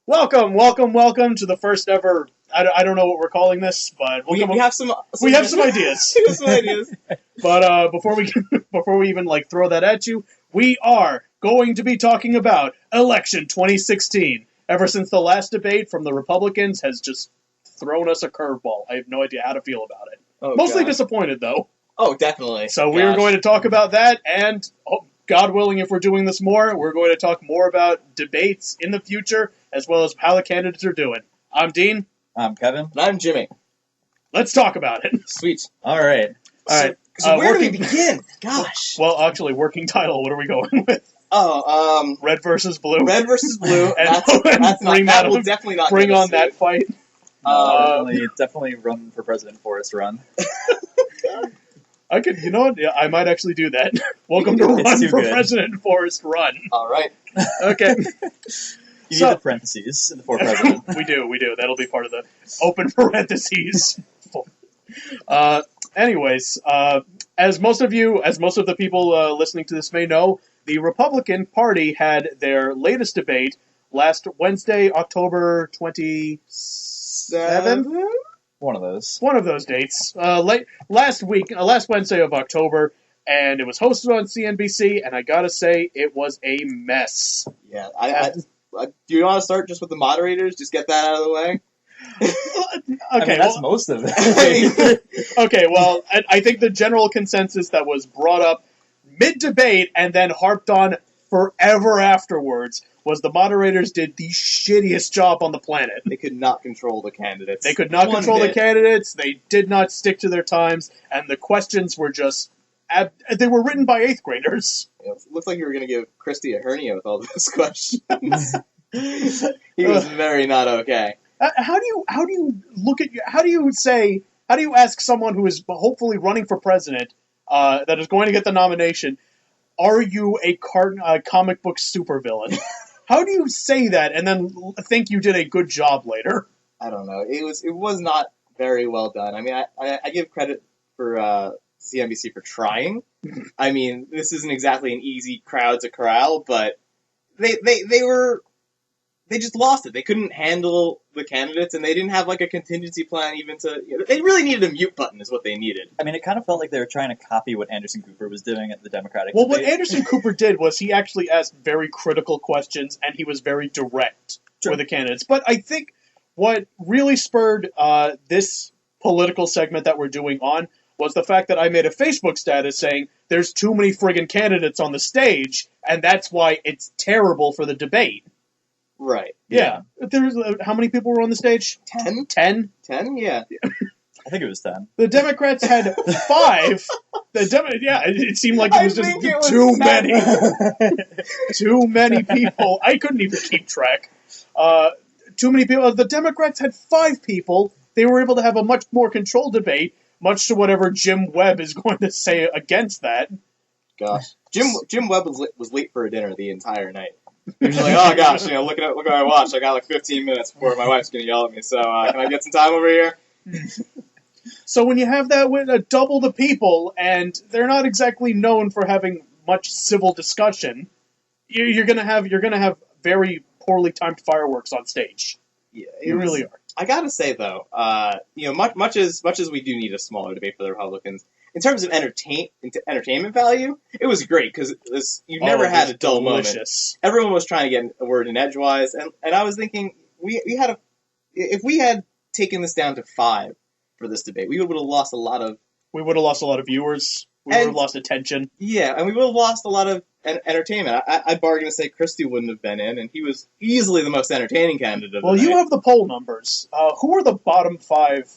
Welcome to the first ever. I don't know what we're calling this, but We have some we have some ideas. we have some ideas. But before we even throw that at you, we are going to be talking about election 2016. Ever since the last debate from the Republicans has just thrown us a curveball. I have no idea how to feel about it. Oh, Mostly God. disappointed though. Oh, definitely. So we are going to talk about that, and God willing, if we're doing this more, we're going to talk more about debates in the future, as well as how the candidates are doing. I'm Dean. I'm Kevin. And I'm Jimmy. Let's talk about it. Sweet. All right. All right. So where do we begin? Gosh. Well, actually, working title. What are we going with? Oh, Red versus blue. Red versus blue. And that's not. bring That that will on- definitely not Bring get us on that sued. fight. Definitely run for president. Forrest, run. I could, you know what? Yeah, I might actually do that. Welcome to It's Run too for good. President, Forrest, run. All right. Okay. You So- need the parentheses for president. we do. That'll be part of the open parentheses. Anyways, as most of the people listening to this may know, the Republican Party had their latest debate last Wednesday, October 27th? One of those. One of those dates. Last Wednesday of October, and it was hosted on CNBC, and I gotta say, it was a mess. Yeah. Do you want to start just with the moderators? Just get that out of the way. Okay, That's most of it. okay, well, I think the general consensus that was brought up mid-debate and then harped on forever afterwards was the moderators did the shittiest job on the planet. They could not control the candidates. They could not One control the bit. candidates, they did not stick to their times, and the questions were just... they were written by 8th graders. It looks like you were going to give Christy a hernia with all those questions. He was very not okay. How do you ask someone who is hopefully running for president, that is going to get the nomination, are you a comic book supervillain? How do you say that and then think you did a good job later? I don't know. It was not very well done. I mean, I give credit for CNBC for trying. I mean, this isn't exactly an easy crowd to corral, but they just lost it. They couldn't handle the candidates, and they didn't have like a contingency plan even to. They really needed a mute button, is what they needed. I mean, it kind of felt like they were trying to copy what Anderson Cooper was doing at the Democratic Well, what debate. Anderson Cooper did was he actually asked very critical questions, and he was very direct with the candidates. But I think what really spurred this political segment that we're doing on was the fact that I made a Facebook status saying there's too many friggin' candidates on the stage, and that's why it's terrible for the debate. Right. Yeah. There's how many people were on the stage? 10? 10? 10? Yeah. I think it was 10. The Democrats had 5. It seemed like it was just think it was too 10. many. Too many people. I couldn't even keep track. Too many people. The Democrats had 5 people. They were able to have a much more controlled debate, much to whatever Jim Webb is going to say against that. Gosh. Jim Webb was late for a dinner the entire night. He was like, oh gosh, look what I watched. I got like 15 minutes before my wife's going to yell at me, so can I get some time over here? So when you have that with double the people, and they're not exactly known for having much civil discussion, you're gonna have very poorly timed fireworks on stage. Yeah, You really are. I gotta say though, much as we do need a smaller debate for the Republicans, in terms of entertainment value, it was great because you never had a dull moment. Everyone was trying to get a word in edgewise, and I was thinking if we had taken this down to 5 for this debate, we would have lost a lot of. We would have lost a lot of viewers. We would have lost attention. Yeah, and we would have lost a lot of entertainment. I'd bargain to say Christie wouldn't have been in, and he was easily the most entertaining candidate of the night. You have the poll numbers. Who are the bottom 5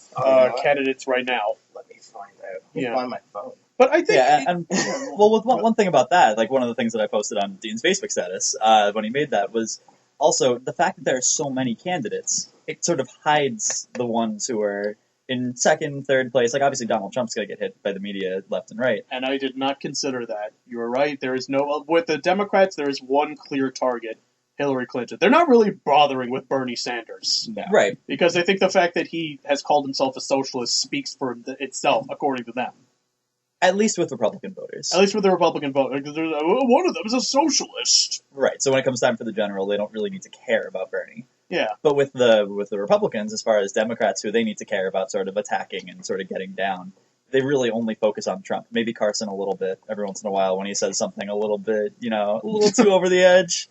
candidates right now? Let me find out. Let me find my phone. But I think... with one thing about that, like one of the things that I posted on Dean's Facebook status when he made that was also the fact that there are so many candidates. It sort of hides the ones who are in second, third place. Like, obviously, Donald Trump's going to get hit by the media left and right. And I did not consider that. You were right. There is no... With the Democrats, there is one clear target, Hillary Clinton. They're not really bothering with Bernie Sanders. No. Right. Because I think the fact that he has called himself a socialist speaks for itself, according to them. At least with Republican voters. At least with the Republican vote. Because one of them is a socialist. Right. So when it comes time for the general, they don't really need to care about Bernie. Yeah. But with the Republicans, as far as Democrats who they need to care about sort of attacking and sort of getting down, they really only focus on Trump. Maybe Carson a little bit every once in a while when he says something a little bit, a little too over the edge,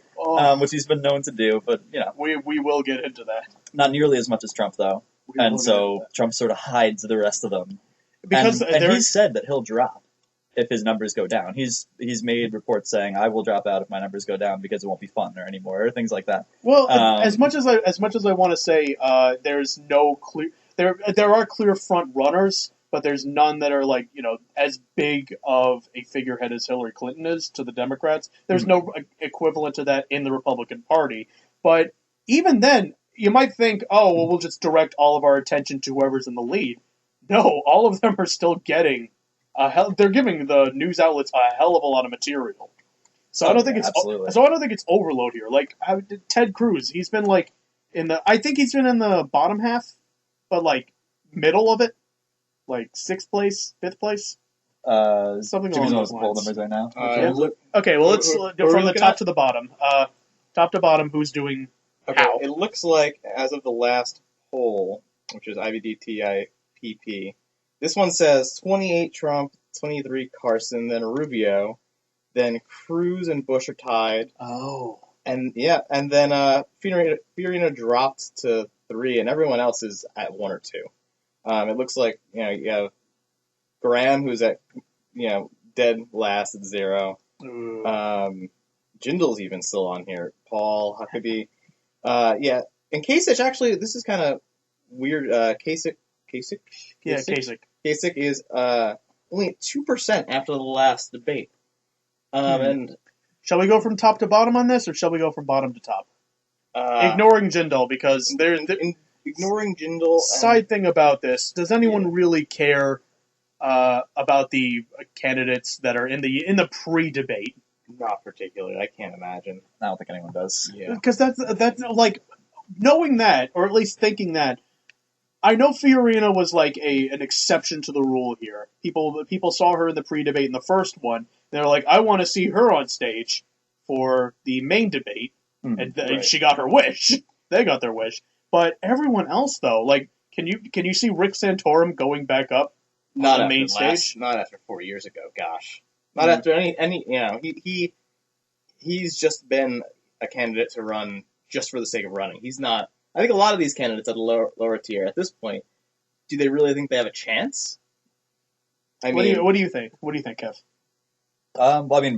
which he's been known to do. But, we will get into that. not nearly as much as Trump, though. And so Trump sort of hides the rest of them. Because and he's said that he'll drop if his numbers go down. He's made reports saying, I will drop out if my numbers go down because it won't be fun or anymore, or things like that. Well, as much as I want to say there's no clear... There are clear front runners, but there's none that are as big of a figurehead as Hillary Clinton is to the Democrats. There's no equivalent to that in the Republican Party. But even then, you might think, oh, well, we'll just direct all of our attention to whoever's in the lead. No, all of them are still getting they're giving the news outlets a hell of a lot of material. So I don't think it's overload here. Like Ted Cruz, he's been I think he's been in the bottom half, but middle of it. Like 6th place, 5th place? Something along those lines. Numbers right now. Okay, well, let's from the top to the bottom. Top to bottom, who's doing how? It looks like, as of the last poll, which is IBDTIPP, this one says 28 Trump, 23 Carson, then Rubio, then Cruz and Bush are tied. Oh. And then Fiorina dropped to 3, and everyone else is at 1 or 2. It looks like, you have Graham, who's at, dead last at 0. Jindal's even still on here. Paul, Huckabee. And Kasich, actually, this is kind of weird. Kasich? Yeah, Kasich. Kasich is only at 2% after the last debate. And shall we go from top to bottom on this, or shall we go from bottom to top? Ignoring Jindal, because ignoring Jindal. Side thing about this: does anyone really care about the candidates that are in the pre-debate? Not particularly. I can't imagine. I don't think anyone does. Yeah, because that's knowing that, or at least thinking that. I know Fiorina was an exception to the rule here. People saw her in the pre-debate in the first one. They're like, I want to see her on stage for the main debate, and she got her wish. They got their wish. But everyone else, though, can you see Rick Santorum going back up on the main stage? Not after 4 years ago. Gosh, not after any. He's just been a candidate to run just for the sake of running. He's not. I think a lot of these candidates at the lower tier at this point, do they really think they have a chance? What do you think? What do you think, Kev?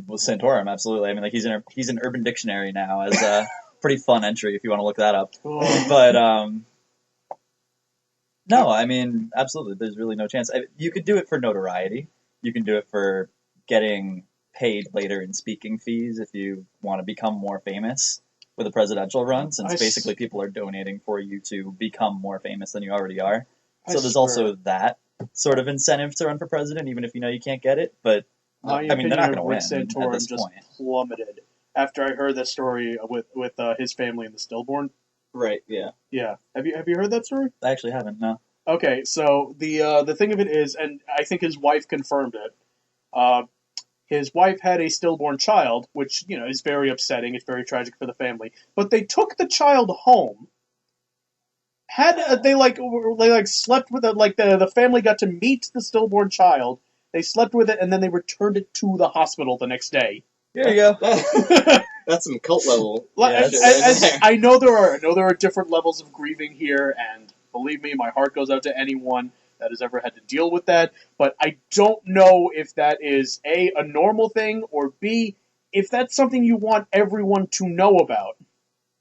With Santorum, absolutely. He's an Urban Dictionary now as a pretty fun entry if you want to look that up. But no, absolutely. There's really no chance. You could do it for notoriety. You can do it for getting paid later in speaking fees if you want to become more famous with a presidential run, since basically people are donating for you to become more famous than you already are. So there's also that sort of incentive to run for president, even if you know you can't get it. But they're not going to win at this point. Plummeted after I heard that story with his family in the stillborn. Right. Yeah. Yeah. Have you heard that story? I actually haven't. No. Okay. So the thing of it is, and I think his wife confirmed it. His wife had a stillborn child, which, is very upsetting. It's very tragic for the family. But they took the child home. They slept with it. The family got to meet the stillborn child. They slept with it, and then they returned it to the hospital the next day. There you go. That's some cult level. I know there are different levels of grieving here, and believe me, my heart goes out to anyone that has ever had to deal with that, but I don't know if that is A, a normal thing, or B, if that's something you want everyone to know about.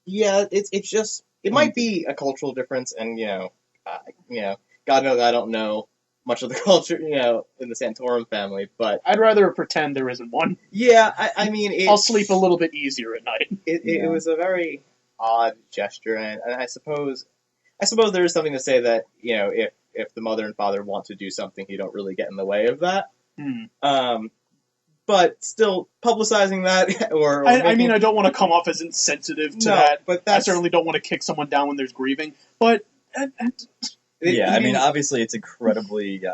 Yeah, it's just, it might be a cultural difference, and, God knows I don't know much of the culture, in the Santorum family, but... I'd rather pretend there isn't one. Yeah, I'll sleep a little bit easier at night. It was a very odd gesture, and I suppose there is something to say that, if the mother and father want to do something, you don't really get in the way of that. But still, publicizing that, I don't want to come off as insensitive to that. But I certainly don't want to kick someone down when there's grieving. But obviously it's incredibly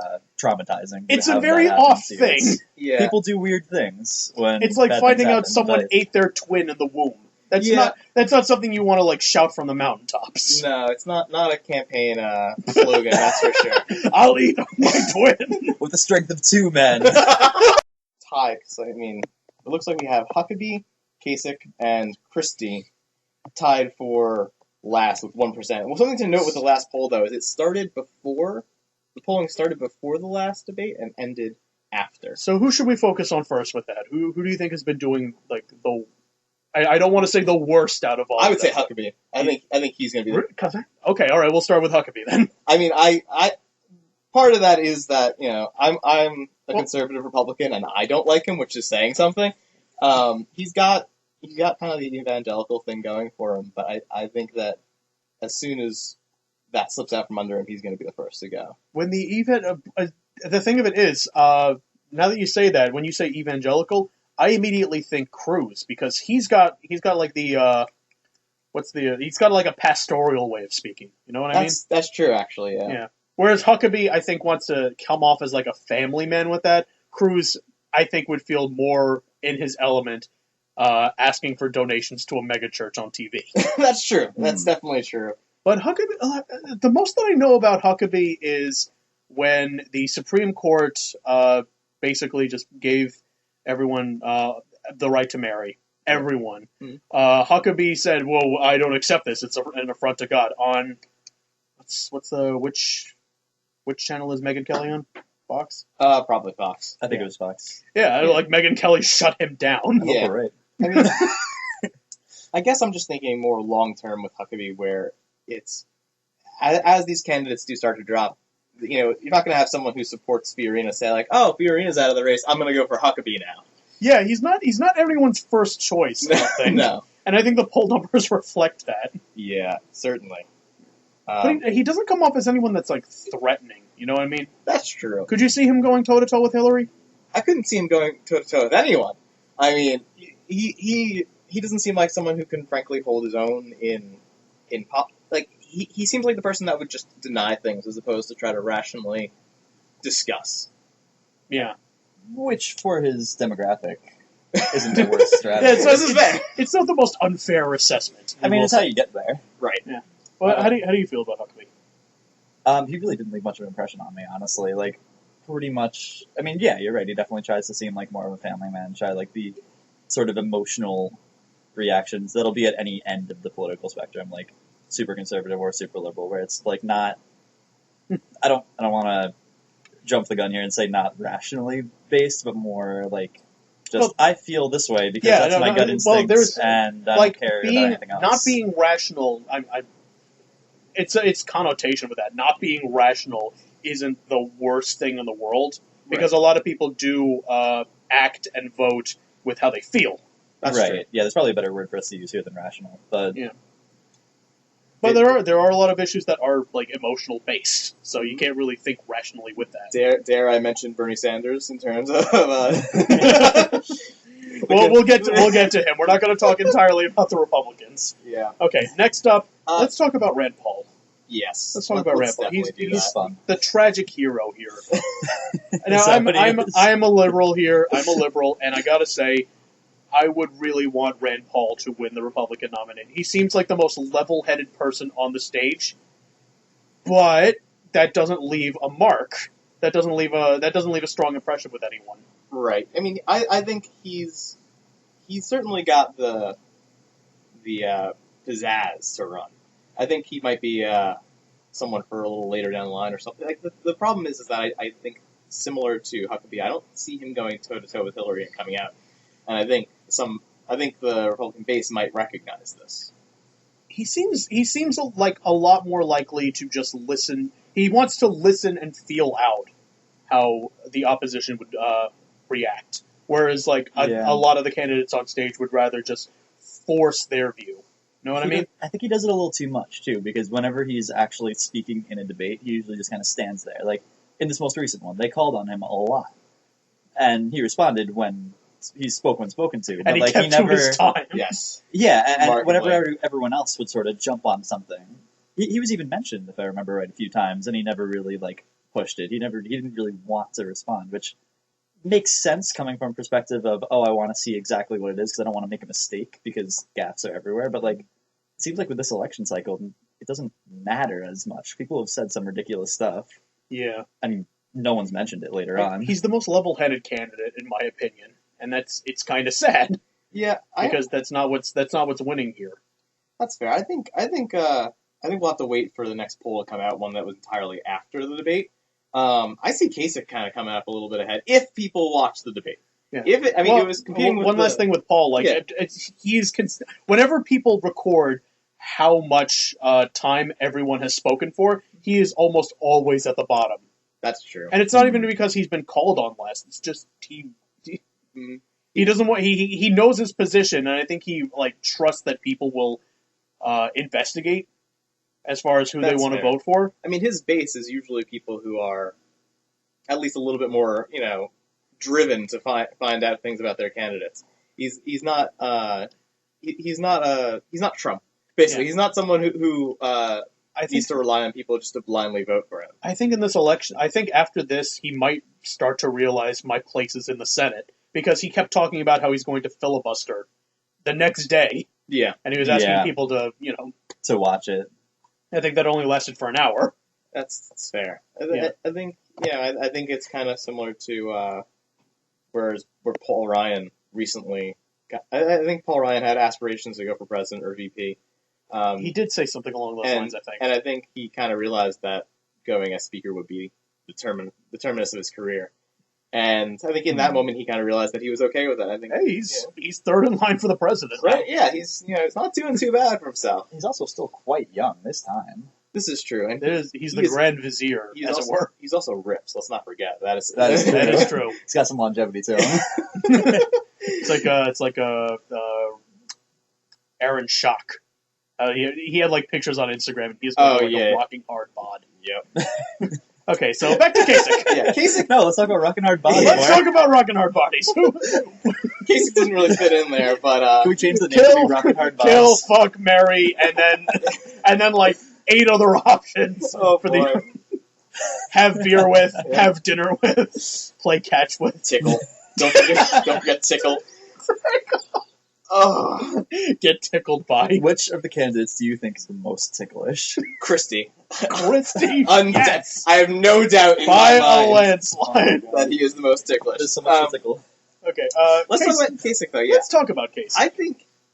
traumatizing. It's a very off thing. Yeah. People do weird things when it's like finding out someone ate their twin in the womb. That's not something you want to like shout from the mountaintops. No, it's not a campaign slogan, that's for sure. I'll eat my twin with the strength of 2 men. Tied, so I mean, it looks like we have Huckabee, Kasich, and Christie tied for last with 1%. Well, something to note with the last poll, though, is the polling started before the last debate and ended after. So who should we focus on first with that? Who do you think has been doing like the? I don't want to say the worst out of all. I would say Huckabee. I think he's going to be. Okay, all right, we'll start with Huckabee then. I mean, I part of that is that I'm a conservative Republican and I don't like him, which is saying something. He's got kind of the evangelical thing going for him, but I think that as soon as that slips out from under him, he's going to be the first to go. When the thing of it is, now that you say that, when you say evangelical, I immediately think Cruz, because he's got like the he's got like a pastoral way of speaking. You know what I mean? That's true, actually. Yeah. Whereas Huckabee, I think, wants to come off as like a family man with that. Cruz, I think, would feel more in his element, asking for donations to a megachurch on TV. That's true. That's definitely true. But Huckabee, the most that I know about Huckabee is when the Supreme Court basically just gave everyone the right to marry. Everyone. Huckabee said, "Well, I don't accept this. It's an affront to God." On which channel is Megyn Kelly on? Fox? Probably Fox. I think it was Fox. Yeah, like Megyn Kelly shut him down. Yeah, right. I mean, I guess I'm just thinking more long term with Huckabee, where it's as these candidates do start to drop. You're not going to have someone who supports Fiorina say like, "Oh, Fiorina's out of the race. I'm going to go for Huckabee now." Yeah, he's not everyone's first choice. I think. No, and I think the poll numbers reflect that. Yeah, certainly. But he doesn't come off as anyone that's like threatening. You know what I mean? That's true. Could you see him going toe to toe with Hillary? I couldn't see him going toe to toe with anyone. I mean, he doesn't seem like someone who can frankly hold his own in pop. Like he seems like the person that would just deny things as opposed to try to rationally discuss. Yeah. Which, for his demographic, isn't the worst strategy. It's not the most unfair assessment. I mean, it's how you get there. Right. Yeah. Well, how do you feel about Huckabee? He really didn't leave much of an impression on me, honestly. Like, pretty much. I mean, yeah, you're right. He definitely tries to seem like more of a family man. Try like the sort of emotional reactions that'll be at any end of the political spectrum, like super conservative or super liberal, where it's like not. I don't want to jump the gun here and say not rationally based, but more like just I feel this way because that's my gut instincts, and I don't care about anything else. Not being rational, it's connotation with that. Not being rational isn't the worst thing in the world because a lot of people do act and vote with how they feel. That's right. True. Yeah, there's probably a better word for us to use here than rational, but yeah. But there are a lot of issues that are like emotional based, so you can't really think rationally with that. Dare I mention Bernie Sanders in terms of? We'll get to him. We're not going to talk entirely about the Republicans. Yeah. Okay. Next up, let's talk about Rand Paul. Yes. Let's talk about Rand Paul. He's fun. The tragic hero here. Now I'm a liberal here. I'm a liberal, and I gotta say, I would really want Rand Paul to win the Republican nomination. He seems like the most level-headed person on the stage, but that doesn't leave a mark. That doesn't leave a strong impression with anyone. Right. I mean, I think he's certainly got the pizzazz to run. I think he might be someone for a little later down the line or something. Like the problem is that I think similar to Huckabee, I don't see him going toe to toe with Hillary and coming out. And I think the Republican base might recognize this. He seems like a lot more likely to just listen. He wants to listen and feel out how the opposition would react. Whereas, like, a lot of the candidates on stage would rather just force their view. Know what I mean? I think he does it a little too much, too, because whenever he's actually speaking in a debate, he usually just kind of stands there. Like, in this most recent one, they called on him a lot. And he responded when he spoke when spoken to. But, and he like, kept to his time. Yes. Yeah, and whenever everyone else would sort of jump on something, he was even mentioned, if I remember right, a few times, and he never really, like, pushed it. He didn't really want to respond, which makes sense coming from a perspective of, oh, I want to see exactly what it is because I don't want to make a mistake because gaffes are everywhere. But like, it seems like with this election cycle, it doesn't matter as much. People have said some ridiculous stuff. Yeah. I mean, no one's mentioned it later on. He's the most level-headed candidate, in my opinion, and it's kind of sad. Yeah, because that's not what's winning here. That's fair. I think we'll have to wait for the next poll to come out, one that was entirely after the debate. I see Kasich kind of coming up a little bit ahead if people watch the debate. Yeah. It was competing with last thing with Paul. Like, whenever people record how much time everyone has spoken for, he is almost always at the bottom. That's true. And it's not even because he's been called on less. It's just he doesn't want. He knows his position, and I think he trusts that people will investigate as far as who they want to vote for. I mean, his base is usually people who are at least a little bit more, driven to find out things about their candidates. He's not Trump. Basically, he's not someone who needs to rely on people just to blindly vote for him. I think in this election, after this, he might start to realize my place is in the Senate, because he kept talking about how he's going to filibuster the next day. Yeah. And he was asking people to, to watch it. I think that only lasted for an hour. That's fair. I think it's kind of similar to where Paul Ryan recently got, I think Paul Ryan had aspirations to go for president or VP. He did say something along those lines, I think. And I think he kind of realized that going as speaker would be the terminus of his career. And I think in that moment he kind of realized that he was okay with it. I think he's third in line for the president, right? Yeah, he's not doing too bad for himself. He's also still quite young this time. This is true, and he's the Grand Vizier, as it were. He's also ripped. So let's not forget that is true. He's got some longevity to him. It's like Aaron Schock. He had pictures on Instagram, and he's got a rocking hard bod. Yep. Okay, so back to Kasich. Kasich. No, let's talk about rocking hard bodies. Let's talk about rocking hard bodies. Kasich doesn't really fit in there, but can we change the name to rocking hard bodies? Kill, fuck, marry, and then 8 other options for the have beer with, have dinner with, play catch with, tickle. Don't forget tickle. Oh, get tickled by. Which of the candidates do you think is the most ticklish? Christie. Yes. I have no doubt in by my mind a landslide that he is the most ticklish. There's so much to tickle. Okay, let's talk about Kasich though. Yeah. Let's talk about Kasich.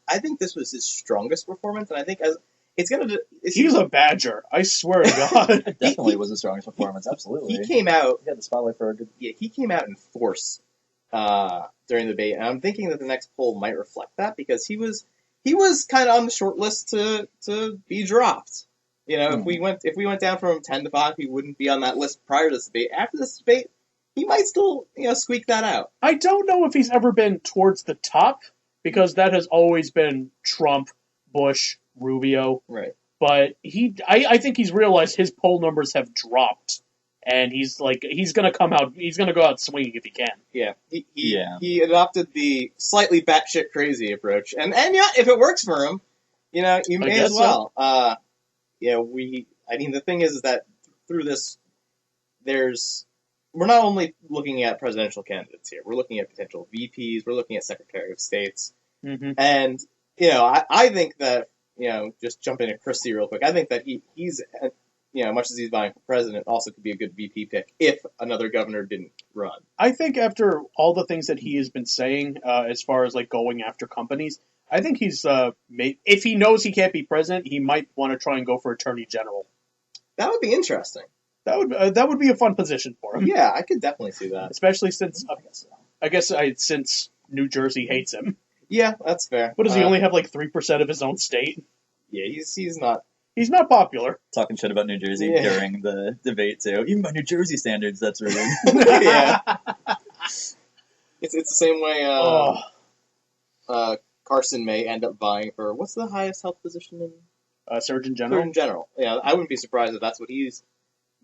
I think this was his strongest performance, and I think he was a badger. I swear to God, it definitely was the strongest performance. Absolutely, he came out. He had the spotlight for a good. Yeah, he came out in force during the debate, and I'm thinking that the next poll might reflect that, because he was kind of on the short list to be dropped. If we went down from 10 to 5, he wouldn't be on that list prior to this debate. After this debate, he might still squeak that out. I don't know if he's ever been towards the top, because that has always been Trump, Bush, Rubio. Right. But I think he's realized his poll numbers have dropped, and he's gonna go out swinging if he can. Yeah. He adopted the slightly batshit crazy approach, and if it works for him, you may as well. So. The thing is that through this, we're not only looking at presidential candidates here. We're looking at potential VPs. We're looking at Secretary of States. Mm-hmm. And, I think that, just jump into Christie real quick. I think that he's, much as he's vying for president, also could be a good VP pick if another governor didn't run. I think after all the things that he has been saying, as far as going after companies, I think he's if he knows he can't be president, he might want to try and go for attorney general. That would be interesting. That would be a fun position for him. Yeah, I could definitely see that. Especially since since New Jersey hates him. Yeah, that's fair. What does he only have 3% of his own state? Yeah, he's not. He's not popular. Talking shit about New Jersey during the debate too. Even by New Jersey standards, that's rude. Yeah. It's the same way. Carson may end up vying for, what's the highest health position in? Surgeon General. Surgeon General. Yeah, I wouldn't be surprised if that's what he's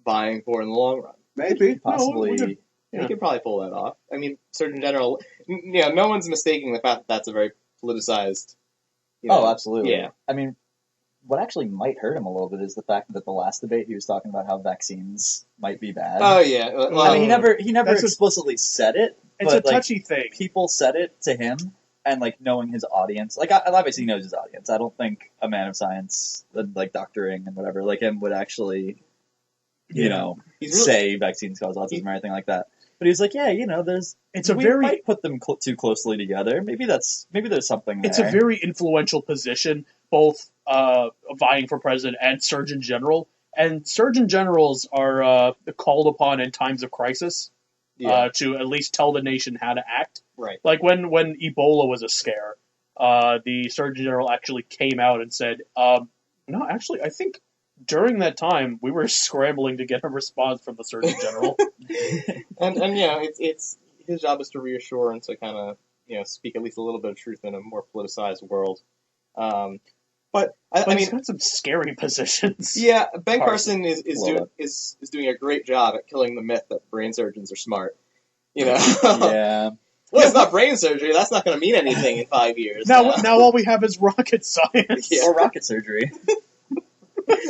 vying for in the long run. Maybe. Possibly. He could probably pull that off. I mean, Surgeon General, no one's mistaking the fact that that's a very politicized. Oh, absolutely. Yeah. I mean, what actually might hurt him a little bit is the fact that the last debate he was talking about how vaccines might be bad. Oh yeah. Well, I mean, he never That's explicitly said it. It's but, a touchy thing. People said it to him, and like knowing his audience, like obviously he knows his audience. I don't think a man of science, like doctoring and whatever, like him would actually, you know, He's really- say vaccines cause autism or anything like that. But he's like, yeah, you know, we might put them too closely together. Maybe there's something there. It's a very influential position, both vying for president and Surgeon General. And Surgeon Generals are called upon in times of crisis to at least tell the nation how to act. Right. Like when Ebola was a scare, the Surgeon General actually came out and said, no, actually, I think during that time, we were scrambling to get a response from the Surgeon General. and it's his job is to reassure and to kind of speak at least a little bit of truth in a more politicized world. But I mean, he's got some scary positions. Yeah, Ben Carson is doing a great job at killing the myth that brain surgeons are smart. Yeah. Well, it's not brain surgery. That's not going to mean anything in 5 years. Now all we have is rocket science. Yeah. Or rocket surgery.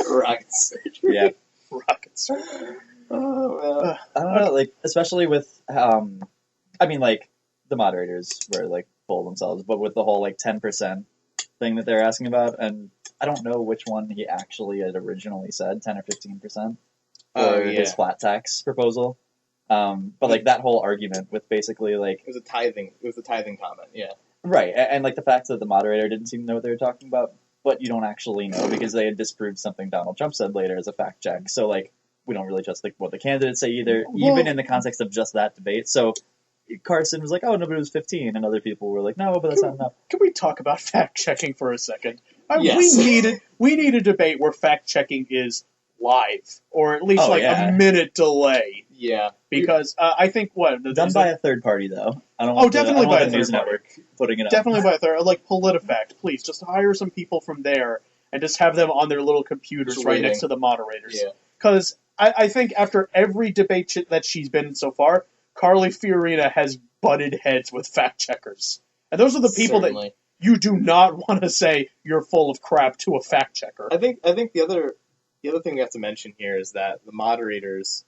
Rocket surgery. Yeah. Rocket surgery. Oh, man. I don't know, like, especially with, I mean, like, the moderators were, like, full of themselves, but with the whole, like, 10% thing that they're asking about, and I don't know which one he actually had originally said, 10 or 15%, for his flat tax proposal. But, like, that whole argument with basically, like... It was a tithing comment, yeah. Right, and like, the fact that the moderator didn't seem to know what they were talking about, but you don't actually know, because they had disproved something Donald Trump said later as a fact check, so, like, we don't really trust what the candidates say either, even in the context of just that debate. So Carson was like, oh, no, but it was 15, and other people were like, no, but that's not enough. Can we talk about fact-checking for a second? Yes. We need a debate where fact-checking is live, or at least a minute delay. Yeah. Because I think, done by a third party, though. I don't want definitely by a the news third network putting it up. Definitely by a third. Like PolitiFact, please, just hire some people from there, and just have them on their little computers right next to the moderators. Yeah. Because I think after every debate that she's been in so far, Carly Fiorina has butted heads with fact checkers. And those are the people that you do not want to say you're full of crap to a fact checker. I think the other thing we have to mention here is that the moderators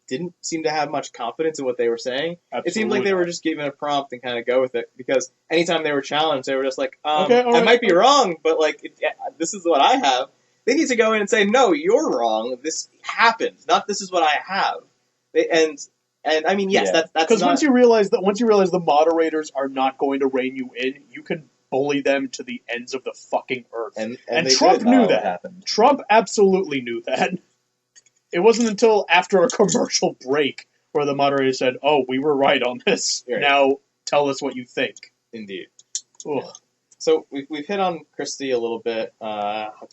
didn't seem to have much confidence in what they were saying. Absolutely it seemed like they were just given a prompt and kind of go with it, because anytime they were challenged, they were just like, okay, I might be wrong, but like this is what I have. They need to go in and say, no, you're wrong. This happened. Not this is what I have. And I mean, yes, that's because once you realize the moderators are not going to rein you in, you can bully them to the ends of the fucking earth. And Trump knew that. Trump absolutely knew that. It wasn't until after a commercial break where the moderator said, "Oh, we were right on this. Right. Now tell us what you think." Indeed. Ugh. So we've hit on Christie a little bit.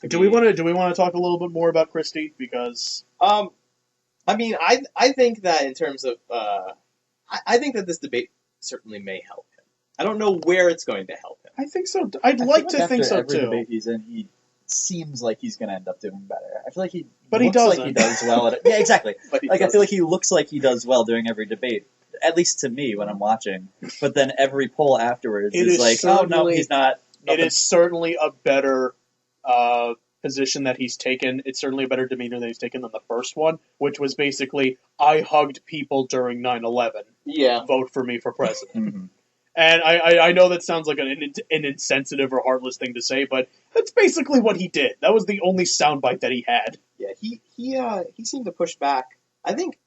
Do we want to talk a little bit more about Christie? Because I mean, I think that in terms of I think that this debate certainly may help him. I don't know where it's going to help him. I think so. I'd like to think so every too. Debate he's in, he seems like he's going to end up doing better. I feel like he doesn't. Like he does well at it. Yeah, exactly. But I feel like he looks like he does well during every debate. At least to me when I'm watching. But then every poll afterwards is like, oh no, he's not. It is certainly a better position that he's taken. It's certainly a better demeanor that he's taken than the first one, which was basically, I hugged people during 9/11. Yeah. Vote for me for president. Mm-hmm. And I know that sounds like an insensitive or heartless thing to say, but that's basically what he did. That was the only soundbite that he had. Yeah, he seemed to push back. I think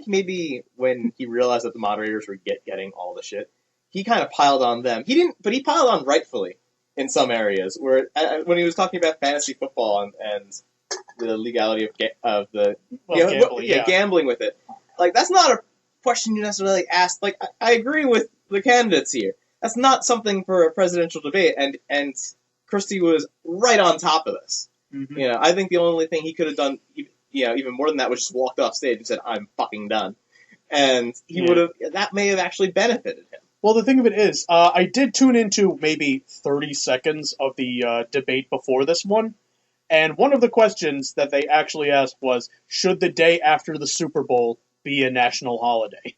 maybe when he realized that the moderators were getting all the shit, he kind of piled on them. He didn't, but he piled on rightfully in some areas. Where when he was talking about fantasy football and the legality of gambling with it, like that's not a question you necessarily asked. Like I agree with the candidates here. That's not something for a presidential debate, and Christie was right on top of this. Mm-hmm. I think the only thing he could have done, even more than that, was just walked off stage and said, "I'm fucking done," and he would have. That may have actually benefited him. Well, the thing of it is, I did tune into maybe 30 seconds of the debate before this one, and one of the questions that they actually asked was, should the day after the Super Bowl be a national holiday?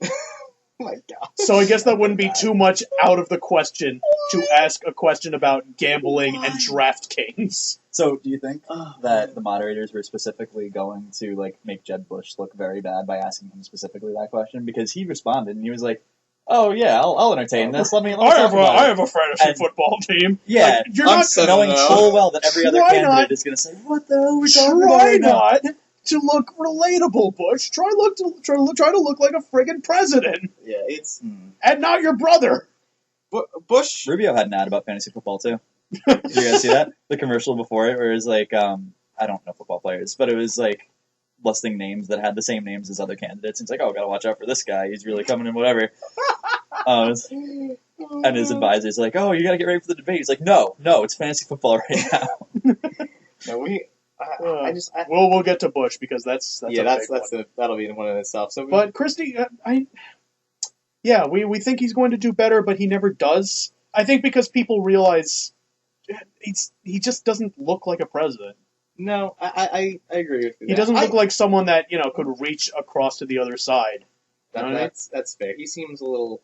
Oh my God. So I guess that wouldn't be too much out of the question to ask a question about gambling and DraftKings. So, do you think that the moderators were specifically going to like make Jeb Bush look very bad by asking him specifically that question? Because he responded and he was like, "Oh yeah, I'll entertain this. Let me talk about it." I have a fantasy And- football team. Yeah, Like, you're I'm not so- knowing No. full well that every other Try candidate not- is going to say, "What the hell are we talking about Try right now?" not to look relatable, Bush. Try to look like a friggin' president, Yeah, it's and not your brother. Bush. Rubio had an ad about fantasy football too. Did you guys see that? The commercial before it, where it was like, I don't know football players, but it was like listing names that had the same names as other candidates. It's like, oh, gotta watch out for this guy. He's really coming in, whatever. And his advisor's like, oh, you gotta get ready for the debate. He's like, no, it's fantasy football right now. No, We'll get to Bush because that's a big one. that'll be one in itself. So, But Christie, we think he's going to do better, but he never does. I think because people realize he just doesn't look like a president. no, I agree with you. He doesn't look like someone that could reach across to the other side. That's fair. He seems a little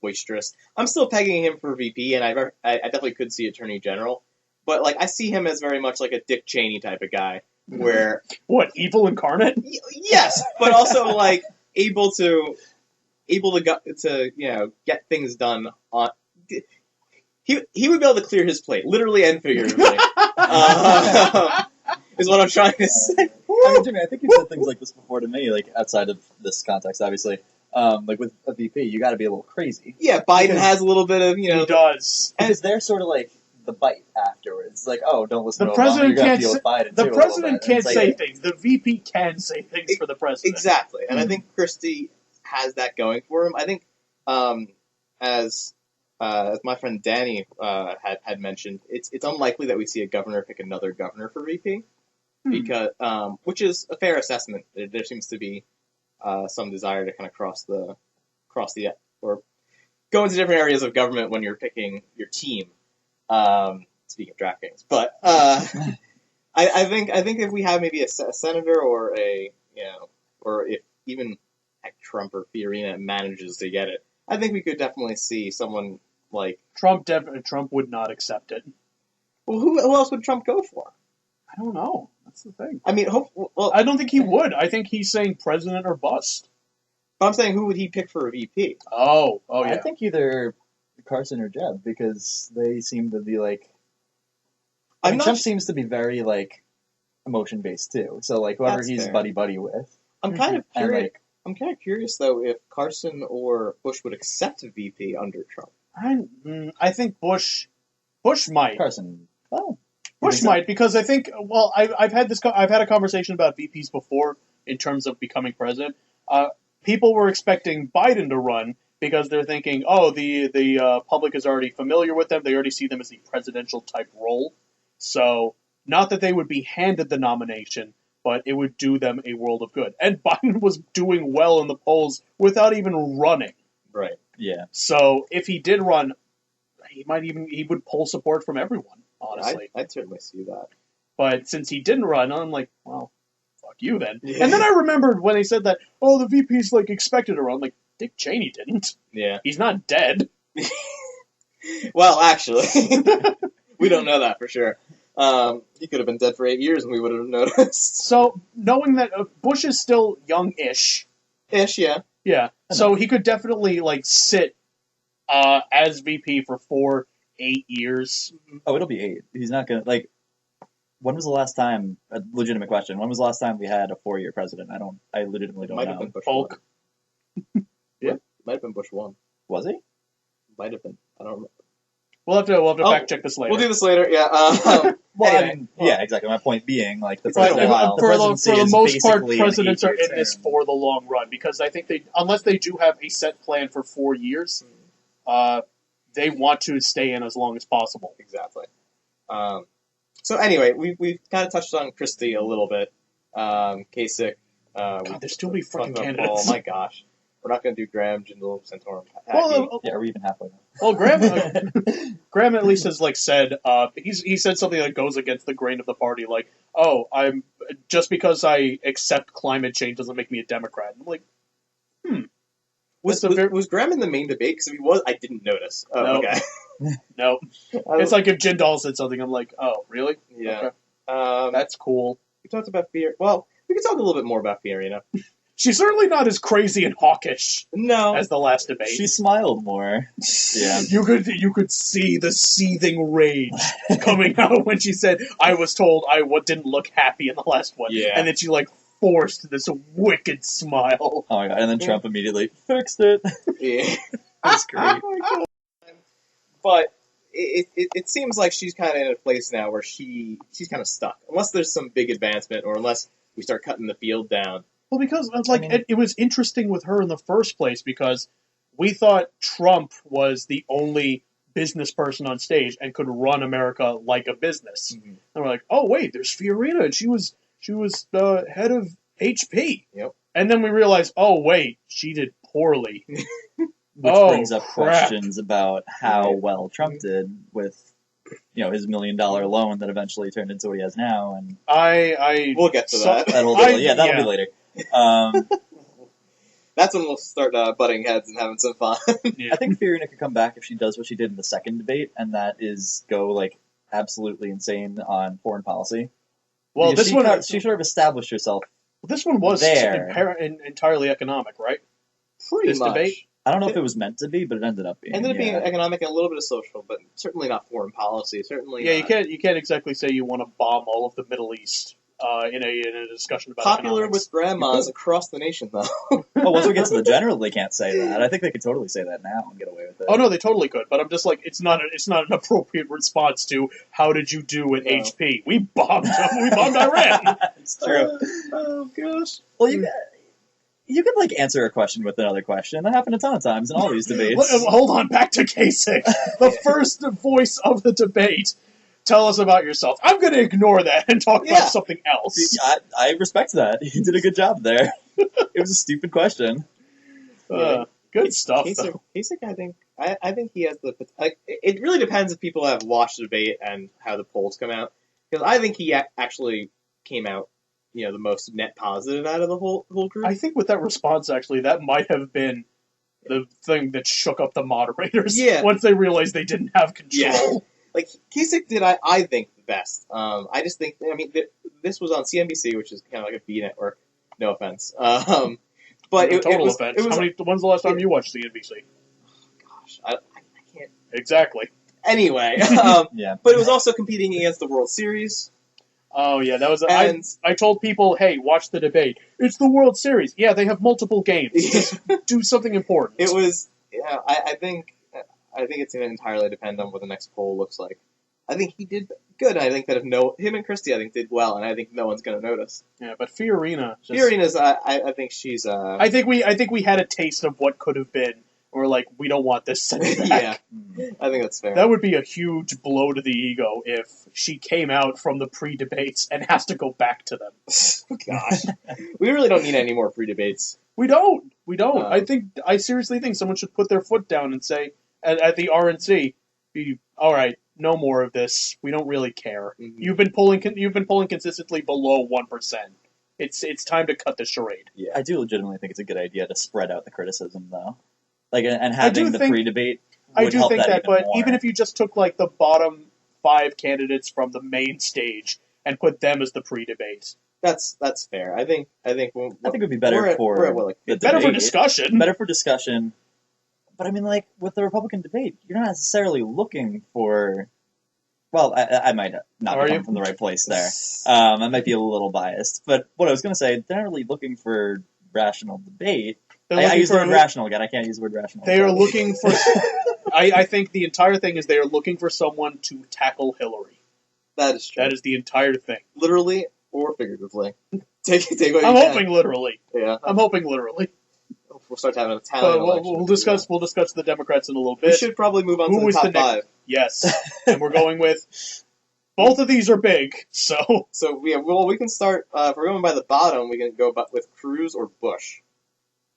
boisterous. I'm still pegging him for VP, and I definitely could see Attorney General. But like I see him as very much like a Dick Cheney type of guy, where What, evil incarnate? yes, but also like able to get things done on. He would be able to clear his plate, literally and figuratively. Is what I'm trying to say. I mean, Jimmy, I think you've said things like this before to me, like outside of this context, obviously. Like with a VP, you got to be a little crazy. Yeah, Biden has a little bit of He does. Because they're sort of like the bite afterwards. Like, oh, don't listen The to Obama. president You're gonna can't. deal with Biden The too a president little bit. can't It's like, say things. The VP can say things for the president. Exactly, and I think Christie has that going for him. I think, as my friend Danny had mentioned, it's unlikely that we see a governor pick another governor for VP, because which is a fair assessment. There seems to be some desire to kind of cross the or go into different areas of government when you're picking your team. Speaking of DraftKings, but I think if we have maybe a senator or or if even Trump or Fiorina manages to get it, I think we could definitely see someone like Trump would not accept it. Well, who else would Trump go for? I don't know. That's the thing. I mean, I don't think he would. I think he's saying president or bust. But I'm saying, who would he pick for a VP? Oh yeah. I think either Carson or Jeb, because they seem to be like. Trump seems to be very like emotion based too. So like whoever That's he's fair. buddy with. I'm kind of And curious. like I'm kind of curious though if Carson or Bush would accept a VP under Trump. I think Bush might. Carson. Oh. Bush might, because I think. Well, I've had a conversation about VPs before in terms of becoming president. People were expecting Biden to run because they're thinking, oh, the public is already familiar with them. They already see them as the presidential type role. So, not that they would be handed the nomination, but it would do them a world of good. And Biden was doing well in the polls without even running. Right. Yeah. So, if he did run, he would pull support from everyone, honestly. I'd certainly see that. But since he didn't run, I'm like, well, fuck you then. Yeah. And then I remembered when they said that, oh, the VP's like expected to run. I'm like, Dick Cheney didn't. Yeah. He's not dead. Well, actually, we don't know that for sure. He could have been dead for 8 years and we would have noticed. So, knowing that Bush is still young-ish. Ish, yeah. Yeah. So he could definitely, like, sit as VP for 8 years. Oh, it'll be 8. He's not gonna like. When was the last time? A legitimate question. When was the last time we had a 4-year president? I legitimately don't Might have know. been Bush Folk. 1. Yeah. Might have been Bush 1. Was he? Might have been. I don't remember. We'll have to fact check this later. We'll do this later, yeah. Well, Anyway, I mean, yeah, exactly. My point being, like, It's for been a while. For the most part, basically an presidents are 8-year in this term. for the long run, because I think unless they do have a set plan for 4 years, they want to stay in as long as possible. Exactly. So anyway, we've kind of touched on Christie a little bit. Kasich. God, there's too many talked freaking about candidates. Paul. My gosh. We're not going to do Graham, Jindal, Santorum. Well, Yeah, are we even halfway now? well, Graham at least has said he said something that goes against the grain of the party, like, "Oh, I'm just because I accept climate change doesn't make me a Democrat." I'm like, Was Graham in the main debate? Because if he was, I didn't notice. Oh, No. okay. no. It's like if Jindal said something, I'm like, "Oh, really?" Yeah. Okay. That's cool. We talked about Fiorina. Well, we can talk a little bit more about Fiorina. She's certainly not as crazy and hawkish No. as the last debate. She smiled more. Yeah. You could see the seething rage coming out when she said, "I was told I didn't look happy in the last one," Yeah. and then she forced this wicked smile. Oh my god! And then Trump immediately fixed it. Yeah. That's great. But it seems like she's kind of in a place now where she's kind of stuck. Unless there's some big advancement, or unless we start cutting the field down. Well, because it was interesting with her in the first place because we thought Trump was the only business person on stage and could run America like a business. Mm-hmm. And we're like, oh wait, there's Fiorina, and she was the head of HP. Yep. And then we realized, oh wait, she did poorly. Which brings up crap. questions about how well Trump did with, his $1 million loan that eventually turned into what he has now, and We'll get to that. that'll be later. That's when we'll start butting heads and having some fun. I think Fiorina could come back if she does what she did in the second debate, and that is go absolutely insane on foreign policy. Well, Because this she sort of established herself. this one was there. entirely economic, right? Pretty This much. debate? I don't know if it was meant to be, but it ended up being. Ended up being yeah. economic and a little bit of social, but certainly not foreign policy. Certainly Yeah, not. you can't exactly say you want to bomb all of the Middle East in a discussion about Popular economics. with grandmas across the nation, though. Oh, once we get to the general, they can't say that. I think they could totally say that now and get away with it. Oh no, they totally could, but I'm just it's not an appropriate response to how did you do at No. HP? We bombed Iran. It's true. Oh gosh. Well, you could answer a question with another question. That happened a ton of times in all these debates. Hold on, back to Kasich, the first voice of the debate. Tell us about yourself. I'm going to ignore that and talk Yeah. about something else. I respect that. You did a good job there. It was a stupid question. Good stuff, though. Kasich, I think he has the it really depends if people have watched the debate and how the polls come out, because I think he actually came out the most net positive out of the whole group. I think with that response, actually, that might have been the thing that shook up the moderators. Yeah. Once they realized they didn't have control. Like Kasich did, I think the best. I just think this was on CNBC, which is kind of like a B network. No offense, but Total offense. When's the last time you watched CNBC? Gosh, I can't. Exactly. Anyway, Yeah. but it was also competing against the World Series. Oh yeah, that was. And I told people, hey, watch the debate. It's the World Series. Yeah, they have multiple games. Just do something important. it was. Yeah, I think it's going to entirely depend on what the next poll looks like. I think he did good. I think that him and Christie, I think, did well, and I think no one's going to notice. Yeah, but Fiorina. Fiorina's, I think she's. I think we had a taste of what could have been. We're like, we don't want this sent back. Yeah, I think that's fair. That would be a huge blow to the ego if she came out from the pre-debates and has to go back to them. Gosh, we really don't need any more free debates. We don't. I seriously think someone should put their foot down and say at the RNC, all right, no more of this. We don't really care. Mm-hmm. You've been polling consistently below 1%. It's time to cut the charade. Yeah, I do legitimately think it's a good idea to spread out the criticism, though. And having the pre-debate I would do help think that, even but more. even if you just took the bottom 5 candidates from the main stage and put them as the pre-debate, That's fair. I think it would be better for the better for debate. discussion. Better for discussion. But I mean, with the Republican debate, you're not necessarily looking for. Well, I might not Are be you? coming from the right place there. I might be a little biased, but what I was going to say, they're not really looking for rational debate. I use the word rational again. I can't use the word rational. They are looking for. I think the entire thing is they are looking for someone to tackle Hillary. That is true. That is the entire thing. Literally or figuratively. Take what you I'm can. hoping literally. Yeah. I'm hoping literally. We'll start having an Italian election. We'll discuss the Democrats in a little We bit. should probably move on Who to the was top the next- 5. Yes, and we're going with both of these are big. So So we can start. If we're going by the bottom, we can go with Cruz or Bush.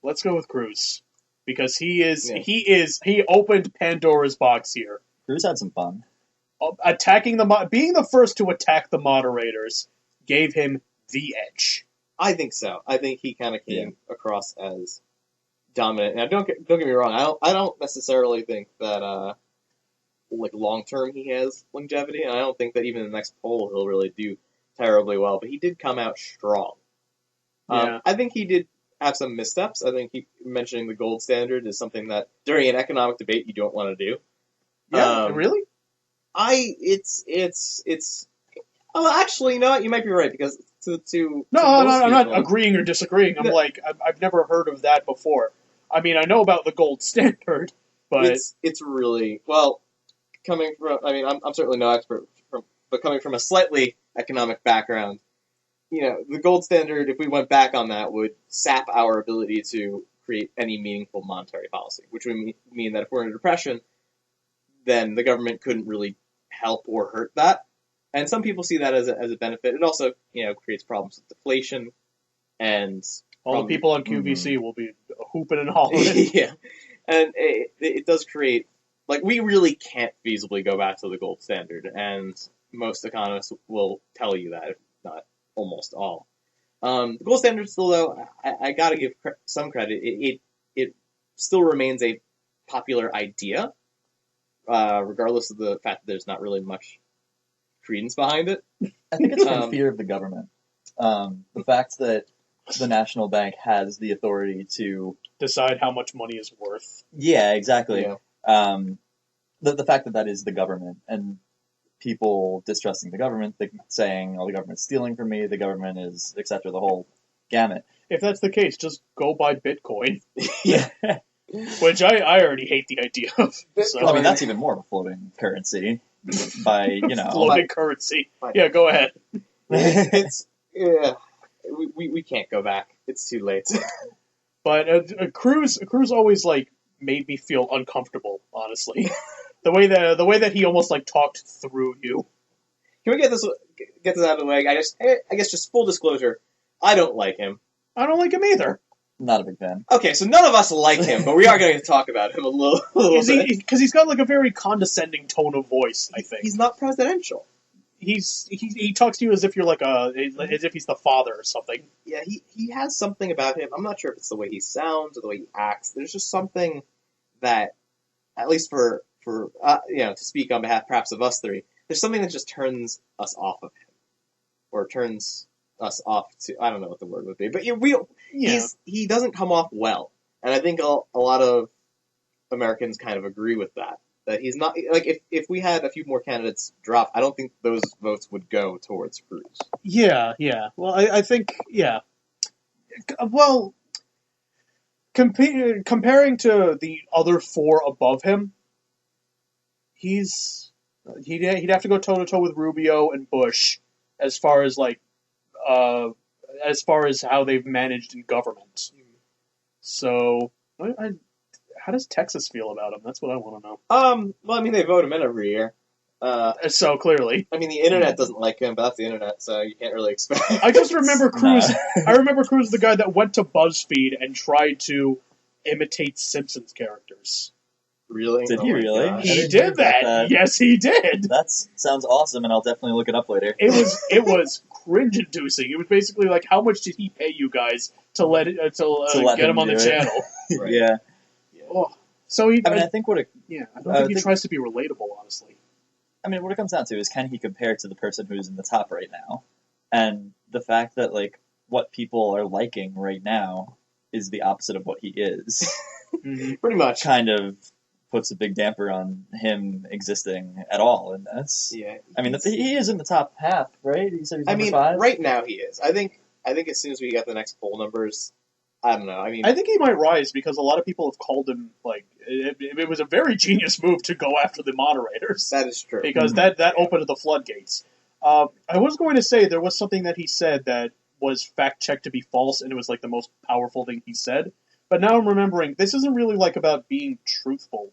let's go with Cruz because he Yeah. opened Pandora's box here. Cruz had some fun. Attacking being the first to attack the moderators gave him the edge. I think so. I think he kind of came across as dominant. Now, don't get me wrong. I don't necessarily think that long term he has longevity, and I don't think that even in the next poll he'll really do terribly well, but he did come out strong. Yeah. I think he did have some missteps. I think mentioning the gold standard is something that during an economic debate you don't want to do. Yeah, really? It's. Oh, actually, you know what? You might be right because to No, most I'm not people- agreeing or disagreeing. I'm No. like, I've never heard of that before. I mean, I know about the gold standard, but it's really well coming from. I mean, I'm certainly no expert, but coming from a slightly economic background, you know, the gold standard, if we went back on that, would sap our ability to create any meaningful monetary policy, which would mean that if we're in a depression, then the government couldn't really help or hurt that. And some people see that as a benefit. It also, you know, creates problems with deflation and all the people on QVC will be hooping and hollering. yeah, and it does create, like, we really can't feasibly go back to the gold standard, and most economists will tell you that, if not almost all. The gold standard still, though, I gotta give some credit. It still remains a popular idea, regardless of the fact that there's not really much credence behind it. I think it's from fear of the government. The fact that the national bank has the authority to decide how much money is worth. Yeah, exactly. Yeah. The fact that is the government and people distrusting the government, saying, "Oh, the government's stealing from me. The government is," etc. The whole gamut. If that's the case, just go buy Bitcoin, Yeah. which I already hate the idea of. So. I mean, that's even more of a floating currency by, you know. Floating currency. Yeah, go ahead. It's yeah. We can't go back. It's too late. But Cruz always like made me feel uncomfortable. Honestly, the way that he almost like talked through you. Can we get this out of the way? I guess just full disclosure. I don't like him. I don't like him either. Not a big fan. Okay, so none of us like him, but we are going to talk about him a little bit. Because he's got like a very condescending tone of voice. I think He's not presidential. he talks to you as if you're as if he's the father or something. Yeah, he has something about him. I'm not sure if it's the way he sounds or the way he acts. There's just something that, at least for to speak on behalf perhaps of us three, there's something that just turns us off of him, or turns us off to, I don't know what the word would be, but he doesn't come off well, and I think a lot of Americans kind of agree with that. That he's not, like, if we had a few more candidates drop, I don't think those votes would go towards Cruz. Yeah. Well, I think, yeah. Well, comparing to the other four above him, he'd have to go toe to toe with Rubio and Bush as far as how they've managed in government. So, how does Texas feel about him? That's what I want to know. Well, I mean, they vote him in every year. So clearly, I mean, the internet doesn't like him, but that's the internet, so you can't really expect. I just remember Cruz. I remember Cruz, the guy that went to BuzzFeed and tried to imitate Simpsons characters. Really? Did he really? Gosh. He did that. Yes, he did. That sounds awesome, and I'll definitely look it up later. It was cringe-inducing. It was basically like, how much did he pay you guys to let get him on the channel? Right. Yeah. Oh, so he. I mean, I think what it. Yeah, I don't think he tries to be relatable, honestly. I mean, what it comes down to is, can he compare to the person who's in the top right now? And the fact that, like, what people are liking right now is the opposite of what he is. Mm-hmm. Pretty much. Kind of puts a big damper on him existing at all in this. Yeah. I mean, he is in the top half, right? He said he's I number mean, 5? right now he is. I think as soon as we get the next poll numbers, I don't know. I mean, I think he might rise because a lot of people have called him, like, it was a very genius move to go after the moderators. that is true. Because that opened the floodgates. I was going to say there was something that he said that was fact-checked to be false, and it was like the most powerful thing he said. But now I'm remembering, this isn't really like about being truthful.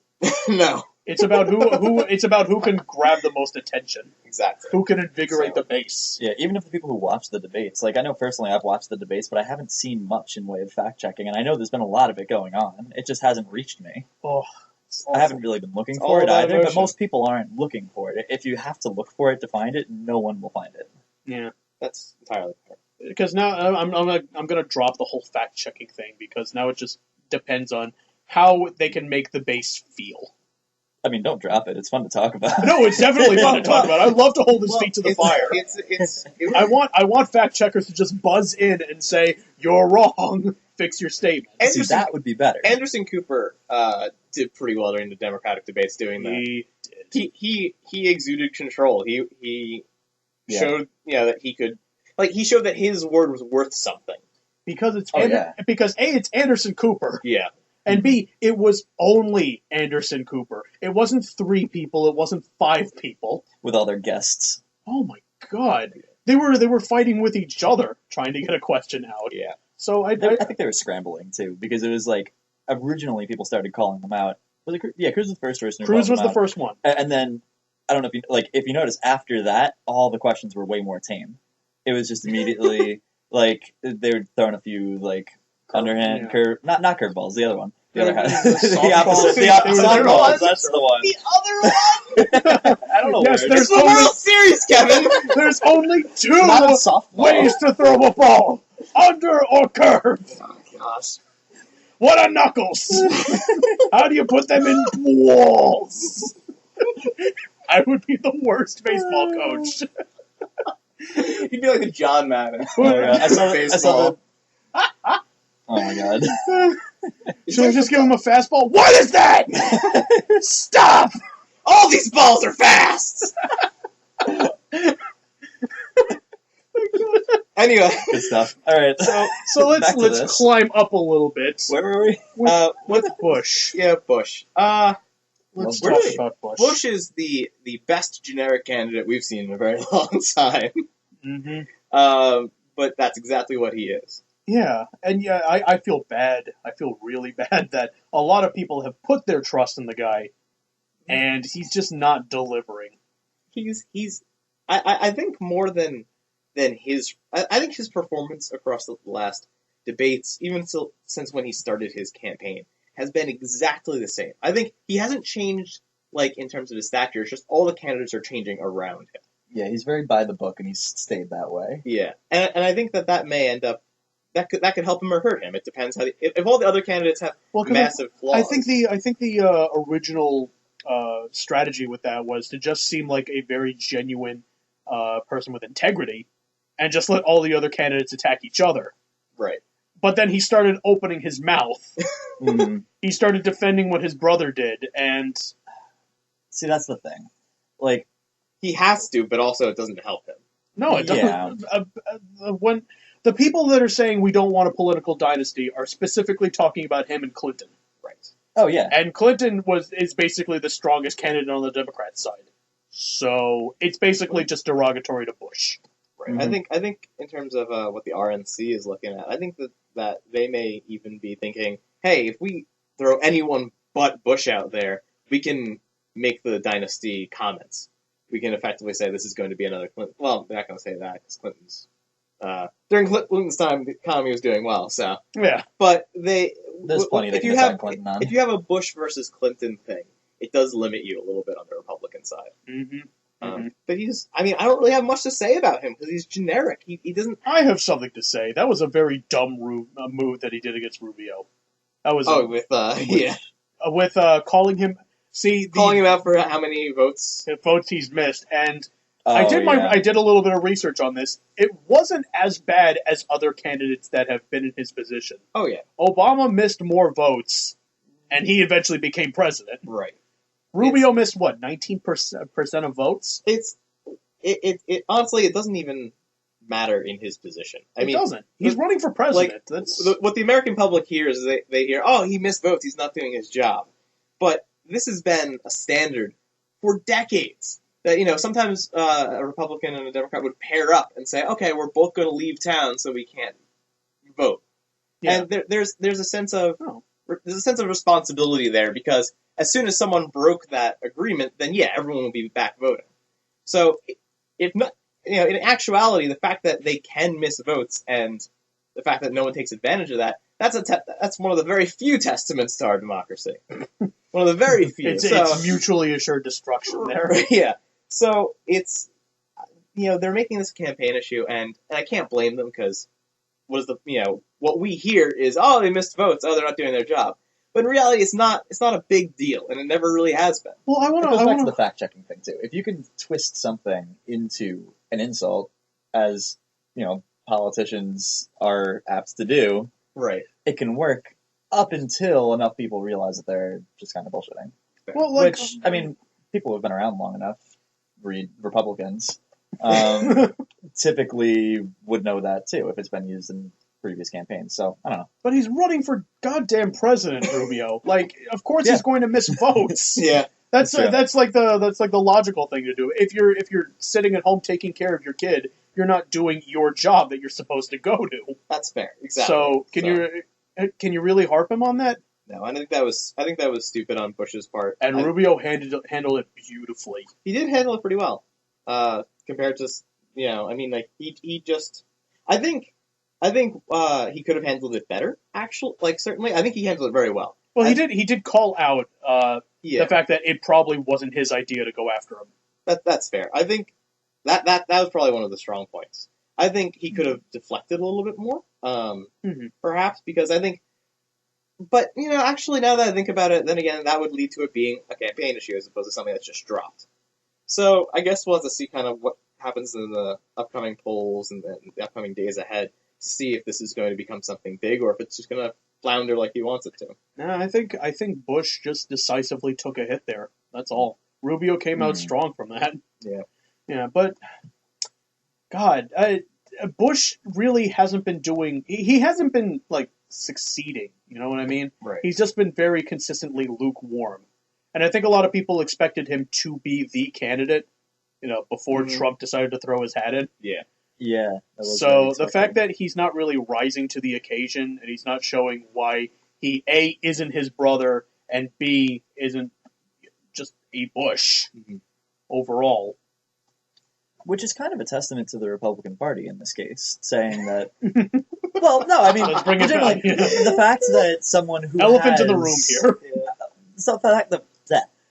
No. It's about who can grab the most attention. Exactly. Who can invigorate the base. Yeah, even if the people who watch the debates, like, I know personally I've watched the debates, but I haven't seen much in way of fact-checking, and I know there's been a lot of it going on. It just hasn't reached me. Oh, I haven't really been looking for it either, but most people aren't looking for it. If you have to look for it to find it, no one will find it. yeah. That's entirely fair. Because now I'm gonna drop the whole fact-checking thing because now it just depends on how they can make the base feel. I mean, don't drop it. It's fun to talk about. No, it's definitely fun to talk about. I'd love to hold his feet to the fire. I want fact checkers to just buzz in and say, "You're wrong. Fix your statement." See, that would be better. Anderson Cooper did pretty well during the Democratic debates doing that. He exuded control. He showed that he could, he showed that his word was worth something. Because because A, it's Anderson Cooper. Yeah. And B, it was only Anderson Cooper. It wasn't 3 people. It wasn't 5 people. With all their guests. Oh my God. They were fighting with each other trying to get a question out. Yeah. So I think they were scrambling too, because it was originally people started calling them out. Was it? Yeah, Cruz was the first person. Cruz was the first one. And then I don't know if you notice after that, all the questions were way more tame. It was just immediately they were throwing a few underhand curve, not curveballs, the other one. The other the opposite. The softballs. That's the one. The other one. I don't know. Yes, there's the World Series, Kevin. There's only 2 ways to throw a ball: under or curve. Oh gosh. What are knuckles? How do you put them in walls? I would be the worst baseball coach. You'd be like the John Madden. I saw oh my God. Should we just give him a fastball? What is that? Stop! All these balls are fast! Anyway. Good stuff. All right. So let's climb up a little bit. Where were we? With Bush. Yeah, Bush. Let's talk about Bush. Bush is the best generic candidate we've seen in a very long time. Mm-hmm. But that's exactly what he is. Yeah, and I feel bad. I feel really bad that a lot of people have put their trust in the guy, and he's just not delivering. I think more than his, I think his performance across the last debates, even since when he started his campaign, has been exactly the same. I think he hasn't changed, in terms of his stature. It's just all the candidates are changing around him. Yeah, he's very by the book, and he's stayed that way. Yeah, and I think that may end up, that could help him or hurt him. It depends how if all the other candidates have massive flaws. I think the original strategy with that was to just seem like a very genuine person with integrity, and just let all the other candidates attack each other. Right. But then he started opening his mouth. Mm-hmm. He started defending what his brother did, and see, that's the thing. He has to, but also it doesn't help him. No, it doesn't. Yeah. When the people that are saying we don't want a political dynasty are specifically talking about him and Clinton. Right. Oh yeah. And Clinton is basically the strongest candidate on the Democrat side. So it's basically just derogatory to Bush. Right. Mm-hmm. I think in terms of what the RNC is looking at, I think that they may even be thinking, hey, if we throw anyone but Bush out there, we can make the dynasty comments. We can effectively say this is going to be another Clinton. Well, they're not going to say that because Clinton's during Clinton's time the economy was doing well. So yeah, but there's plenty. If you have a Bush versus Clinton thing, it does limit you a little bit on the Republican side. Mm-hmm. But I don't really have much to say about him because he's generic. He doesn't. I have something to say. That was a very dumb move that he did against Rubio. That was with calling him. Calling him out for how many votes he's missed, and I did a little bit of research on this. It wasn't as bad as other candidates that have been in his position. Oh yeah, Obama missed more votes, and he eventually became president. Right. Rubio missed what, 19% of votes? It honestly it doesn't even matter in his position. I mean, it doesn't. He's running for president. What the American public hears is they hear, oh, he missed votes. He's not doing his job, but this has been a standard for decades. That sometimes a Republican and a Democrat would pair up and say, "Okay, we're both going to leave town, so we can't vote." Yeah. And there's a sense of responsibility there because as soon as someone broke that agreement, then everyone will be back voting. So if not, in actuality, the fact that they can miss votes and the fact that no one takes advantage of that's one of the very few testaments to our democracy. One of the very few. It's mutually assured destruction there. Yeah. So it's, they're making this a campaign issue, and I can't blame them because what we hear is, oh, they missed votes, oh, they're not doing their job. But in reality, it's not a big deal, and it never really has been. Well, I want It goes to. back to the fact-checking thing, too. If you can twist something into an insult, as, politicians are apt to do, Right. it can work up until enough people realize that they're just kind of bullshitting. Well, like, Which, people who have been around long enough, read Republicans, typically would know that, too, if it's been used in previous campaigns. So, I don't know. but he's running for goddamn president, Rubio. Like, of course he's going to miss votes. Yeah. That's true. that's like the logical thing to do. If you're sitting at home taking care of your kid, you're not doing your job that you're supposed to go to. That's fair. Exactly. So can you really harp him on that? No, I think that was stupid on Bush's part. And Rubio handled it beautifully. He did handle it pretty well. Compared to I think he could have handled it better. Actually, certainly, I think he handled it very well. Well, he did call out Yeah. the fact that it probably wasn't his idea to go after him. That's fair. I think that was probably one of the strong points. I think he could have deflected a little bit more, perhaps, because I think. But actually, now that I think about it, then again, that would lead to it being a campaign issue as opposed to something that's just dropped. So I guess we'll have to see kind of what happens in the upcoming polls and the upcoming days ahead to see if this is going to become something big or if it's just going to flounder like he wants it to. No, I think Bush just decisively took a hit there. That's all. Rubio came out strong from that. Yeah. Yeah, but God, Bush really hasn't been doing. He hasn't been succeeding. You know what I mean? Right. He's just been very consistently lukewarm, and I think a lot of people expected him to be the candidate. Before Trump decided to throw his hat in. Yeah. Yeah. So the fact that he's not really rising to the occasion and he's not showing why he A isn't his brother and B isn't just a Bush overall. Which is kind of a testament to the Republican Party in this case, saying that. Well, no, I mean, Let's bring it back. the fact that someone who Elephant has, in the room here.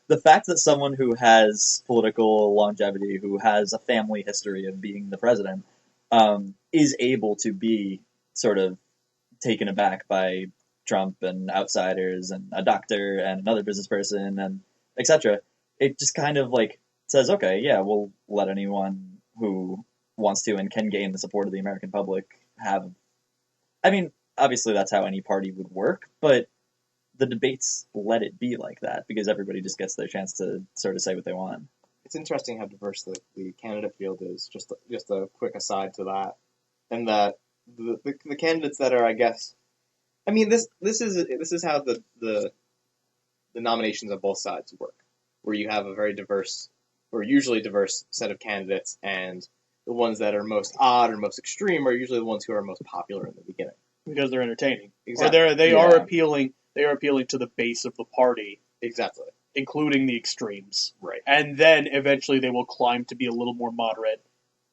The fact that someone who has political longevity, who has a family history of being the president, is able to be sort of taken aback by Trump and outsiders and a doctor and another business person and etc. It just kind of says, okay, yeah, we'll let anyone who wants to and can gain the support of the American public have. I mean, obviously that's how any party would work, but the debates let it be like that because everybody just gets their chance to sort of say what they want. It's interesting how diverse the candidate field is. Just a quick aside to that, and that the candidates that are, I guess, I mean this is how the nominations on both sides work, where you have a very diverse or usually diverse set of candidates, and the ones that are most odd or most extreme are usually the ones who are most popular in the beginning Because they're entertaining. Exactly. Or they are appealing. They are appealing to the base of the party. Exactly. Including the extremes. Right. And then eventually they will climb to be a little more moderate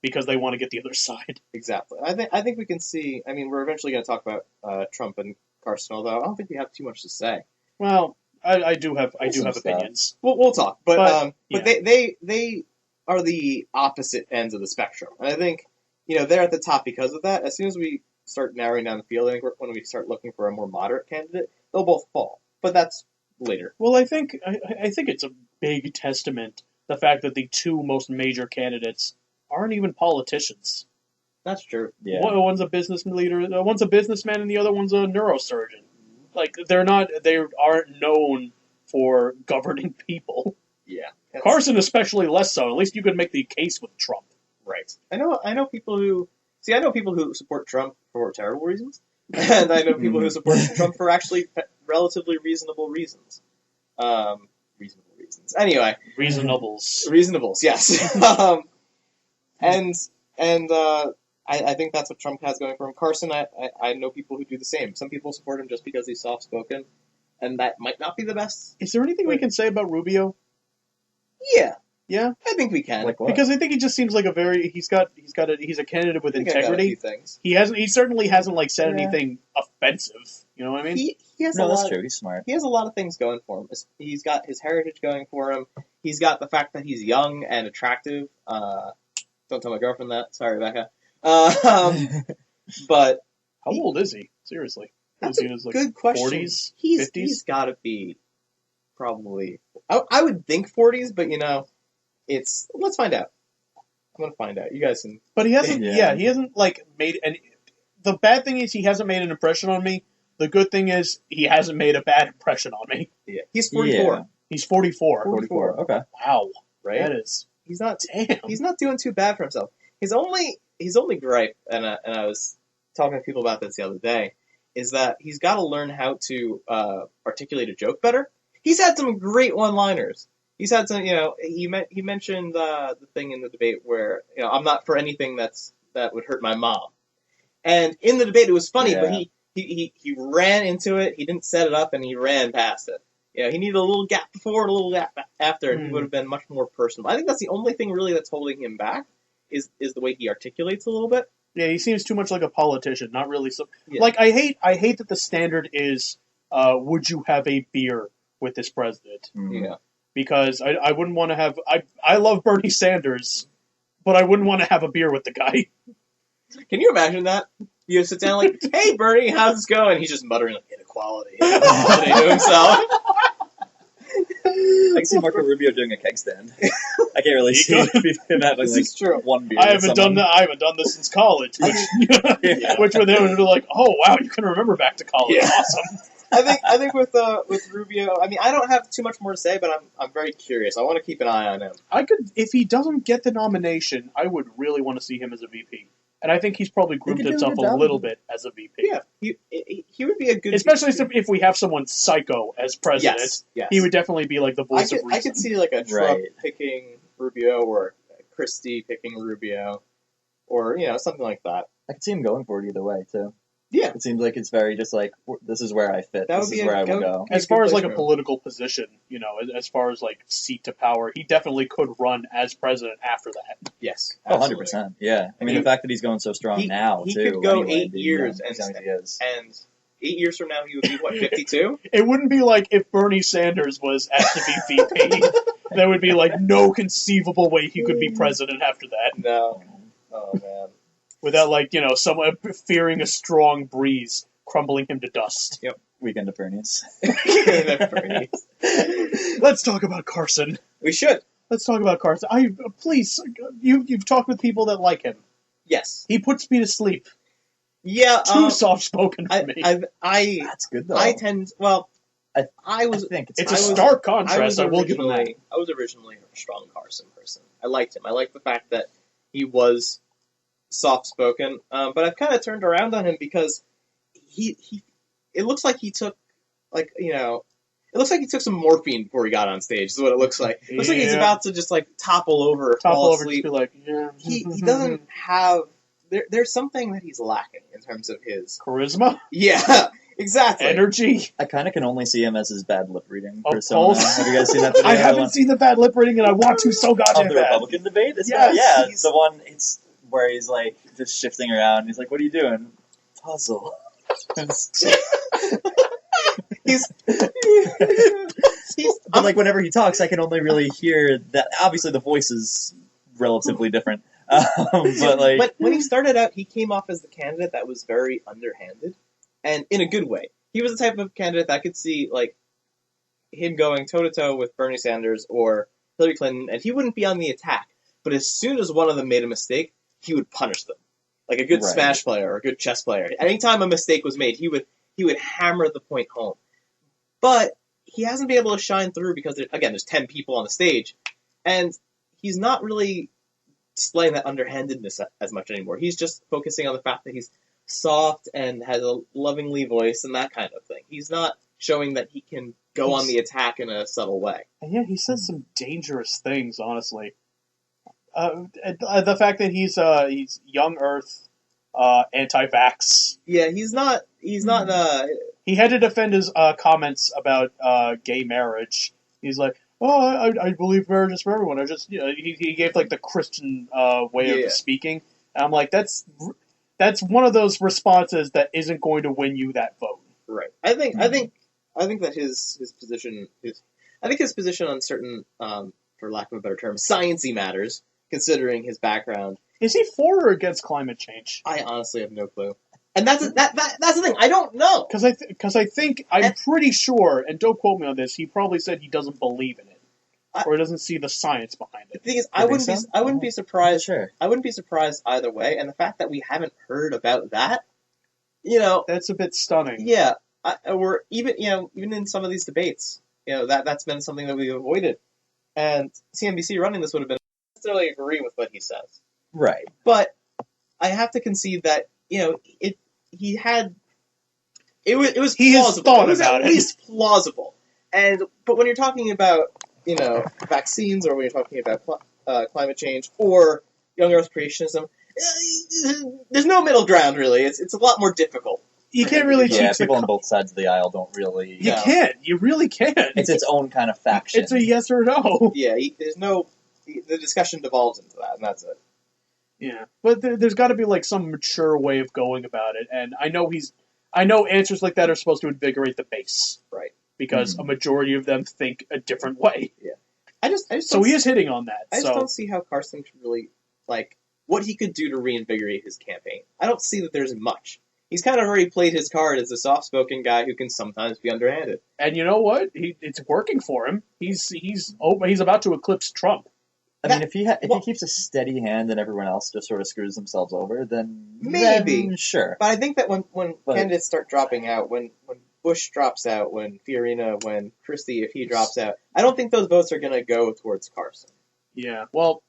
because they want to get the other side. Exactly. I think we can see. I mean, we're eventually going to talk about Trump and Carson, although I don't think we have too much to say. Well, I do have opinions. We'll talk, but yeah. they are the opposite ends of the spectrum, and I think they're at the top because of that. As soon as we start narrowing down the field, I think when we start looking for a more moderate candidate, they'll both fall. But that's later. Well, I think it's a big testament the fact that the two most major candidates aren't even politicians. That's true. Yeah. One's a business leader, one's a businessman, and the other one's a neurosurgeon. They aren't known for governing people. Yeah. Carson especially less so. At least you could make the case with Trump. Right. I know people who support Trump for terrible reasons, and I know people who support Trump for actually relatively reasonable reasons. Reasonable reasons. Anyway. Reasonables, yes. I think that's what Trump has going for him. Carson, I know people who do the same. Some people support him just because he's soft-spoken, and that might not be the best. Is there anything we can say about Rubio? Yeah. Yeah? I think we can. Like what? Because I think he just seems like he's a candidate with integrity. Things. He certainly hasn't said anything offensive. You know what I mean? He has that's true. He's smart. He has a lot of things going for him. He's got his heritage going for him. He's got the fact that he's young and attractive. Don't tell my girlfriend that. Sorry, Rebecca. But how old is he? Seriously. That's a like good question. 40s, He's 50s. got to be probably. I would think 40s, but it's. Let's find out. I'm gonna find out. You guys can. But he hasn't. Yeah. Yeah, he hasn't like made any. The bad thing is he hasn't made an impression on me. The good thing is he hasn't made a bad impression on me. Yeah, he's 44. Yeah. He's 44. 44. Okay. Wow, Right? that is He's not. damn. He's not doing too bad for himself. His only gripe, and I was talking to people about this the other day, is that he's got to learn how to articulate a joke better. He's had some great one-liners. He's had some, he mentioned the thing in the debate where, I'm not for anything that would hurt my mom. And in the debate, it was funny, but he ran into it. He didn't set it up, and he ran past it. He needed a little gap before and a little gap after, and he would have been much more personal. I think that's the only thing really that's holding him back is the way he articulates a little bit. Yeah, he seems too much like a politician, not really. So, Yeah. like, I hate that the standard is, would you have a beer with this president? Mhm. Yeah. Because I wouldn't want to have. I love Bernie Sanders, but I wouldn't want to have a beer with the guy. Can you imagine that? You sit down like, "Hey, Bernie, how's it going?" He's just muttering like inequality to himself. I can see Marco Rubio doing a keg stand. I can't really see him having This like is true. one beer. I with haven't done someone. that. I haven't done this since college, which Yeah. which were they would be like, oh wow, you can remember back to college. Yeah. Awesome. I think with Rubio, I mean, I don't have too much more to say, but I'm very curious. I want to keep an eye on him. I could, if he doesn't get the nomination, I would really want to see him as a VP. And I think he's probably grouped could do a himself good a job. little bit as a VP. Yeah, he would be a good, Especially if we have someone psycho as president, Yes. he would definitely be like the voice of reason. I could see like a Trump Right. picking Rubio or Christie picking Rubio, or something like that. I could see him going for it either way too. Yeah, It seems like it's very just like this is where I fit. That This would is be where I that will would- go. As He's a far good as like a place for him. political position, as far as like seat to power, he definitely could run as president after that. yes, Oh, absolutely. 100%. Yeah. I mean, He- the fact that he's going so strong he- now, he too. could go anyway, 8 being years as young as he is. And 8 years from now, he would be what, 52? It wouldn't be like if Bernie Sanders was at the VP. There would be like no conceivable way he could be president after that, No. Oh man. without like someone fearing a strong breeze crumbling him to dust. Weekend at Bernie's. Bernie. Let's talk about Carson. We should. Let's talk about Carson. Please, you've talked with people that like him. Yes. He puts me to sleep. Yeah. Too soft spoken for me. I That's good, though. I tend. Well, I I was. think It's I a was- stark contrast. I will give him that. I was originally a strong Carson person. I liked him. I liked the fact that he was soft spoken. But I've kind of turned around on him because he. It looks like he took, it looks like he took some morphine before he got on stage. Is what it looks like. It looks like he's Yeah. about to just topple over, Topple fall over, just asleep. be like, yeah. He doesn't have. There's something that he's lacking in terms of his. Charisma, Yeah, exactly. energy. I kind of can only see him as his bad lip reading Of persona. course. Have you guys seen that video? I The haven't one- seen the bad lip reading, and I want to so of goddamn the bad. Republican debate? Is Yes, that, he's- the one it's where he's like just shifting around. He's like, "What are you doing?" Puzzle. He's. But like whenever he talks, I can only really hear that. Obviously, the voice is relatively different. But like, But when he started out, he came off as the candidate that was very underhanded, and in a good way. He was the type of candidate that I could see him going toe to toe with Bernie Sanders or Hillary Clinton, and he wouldn't be on the attack. But as soon as one of them made a mistake, he would punish them, like a good Right. Smash player or a good chess player. Anytime a mistake was made, he would hammer the point home. But he hasn't been able to shine through because there's 10 people on the stage, and he's not really displaying that underhandedness as much anymore. He's just focusing on the fact that he's soft and has a lovingly voice and that kind of thing. He's not showing that he can go on the attack in a subtle way. And yeah, he says some dangerous things, honestly. The fact that he's young Earth, anti-vax. Yeah, he's not. He had to defend his comments about gay marriage. He's like, "Oh, I believe marriage is for everyone." He gave like the Christian way Yeah. of speaking, and I'm like, that's one of those responses that isn't going to win you that vote. Right. I think that his position on certain, for lack of a better term, sciencey matters, considering his background. Is he for or against climate change? I honestly have no clue. And that's the thing. I don't know. Because I think, I'm pretty sure, and don't quote me on this, he probably said he doesn't believe in it. Or he doesn't see the science behind The it. thing is, I wouldn't be surprised. Sure. I wouldn't be surprised either way. And the fact that we haven't heard about that, That's a bit stunning. yeah, or even in some of these debates, that's been something that we've avoided. And CNBC running this would have been necessarily agree with what he says. Right. But I have to concede that it was He has plausible. thought It was about at it. least plausible. But when you're talking about vaccines, or when you're talking about climate change or young Earth creationism, there's no middle ground really. It's a lot more difficult. You can't really Yeah, teach people on both sides of the aisle don't really... You No. can't. You really can't. It's its own kind of faction. It's a yes or no. Yeah, the discussion devolves into that, and that's it. Yeah, but there's got to be like some mature way of going about it, and I know answers like that are supposed to invigorate the base, Right. because a majority of them think a different way. I just So he is hitting on that. I just don't see how Carson could really what he could do to reinvigorate his campaign. I don't see that there's much. He's kind of already played his card as a soft-spoken guy who can sometimes be underhanded. And you know what? It's working for him. He's about to eclipse Trump. I mean, if he keeps a steady hand and everyone else just sort of screws themselves over, then Maybe. then sure. But I think that when candidates start dropping out, when Bush drops out, when Fiorina, when Christie, if he drops out, I don't think those votes are going to go towards Carson. Yeah. Well,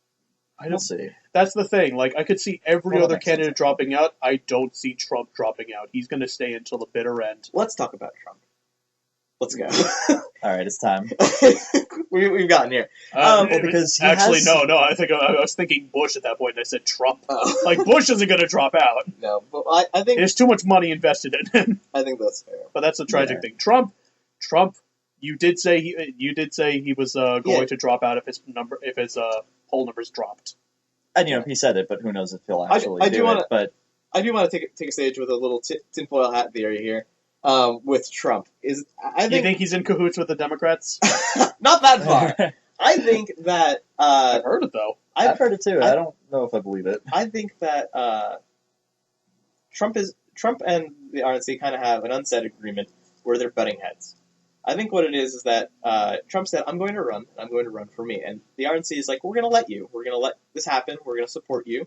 We'll see. That's the thing. Like, I could see every Well, that other makes sense. candidate dropping out. I don't see Trump dropping out. He's going to stay until the bitter end. Let's talk about Trump. Let's go. All right, it's time. We've gotten here. well, because he actually, has- no. I think I was thinking Bush at that point, and I said Trump. Oh. Like, Bush isn't going to drop out. No, but I think There's too much money invested in him. I think that's fair. But that's the tragic Yeah. thing. Trump. You did say he was going to drop out if his poll numbers dropped. And he said it, but who knows if he'll actually I do do wanna- it. But I do want to take a stage with a little tinfoil hat theory here. With Trump You think he's in cahoots with the Democrats? not that far. I think that I've heard it though. I've heard it too. I- I don't know if I believe it. I think that Trump and the RNC kind of have an unsaid agreement where they're butting heads. I think what it is that Trump said, I'm going to run for me. And the RNC is like, we're going to let this happen, we're going to support you.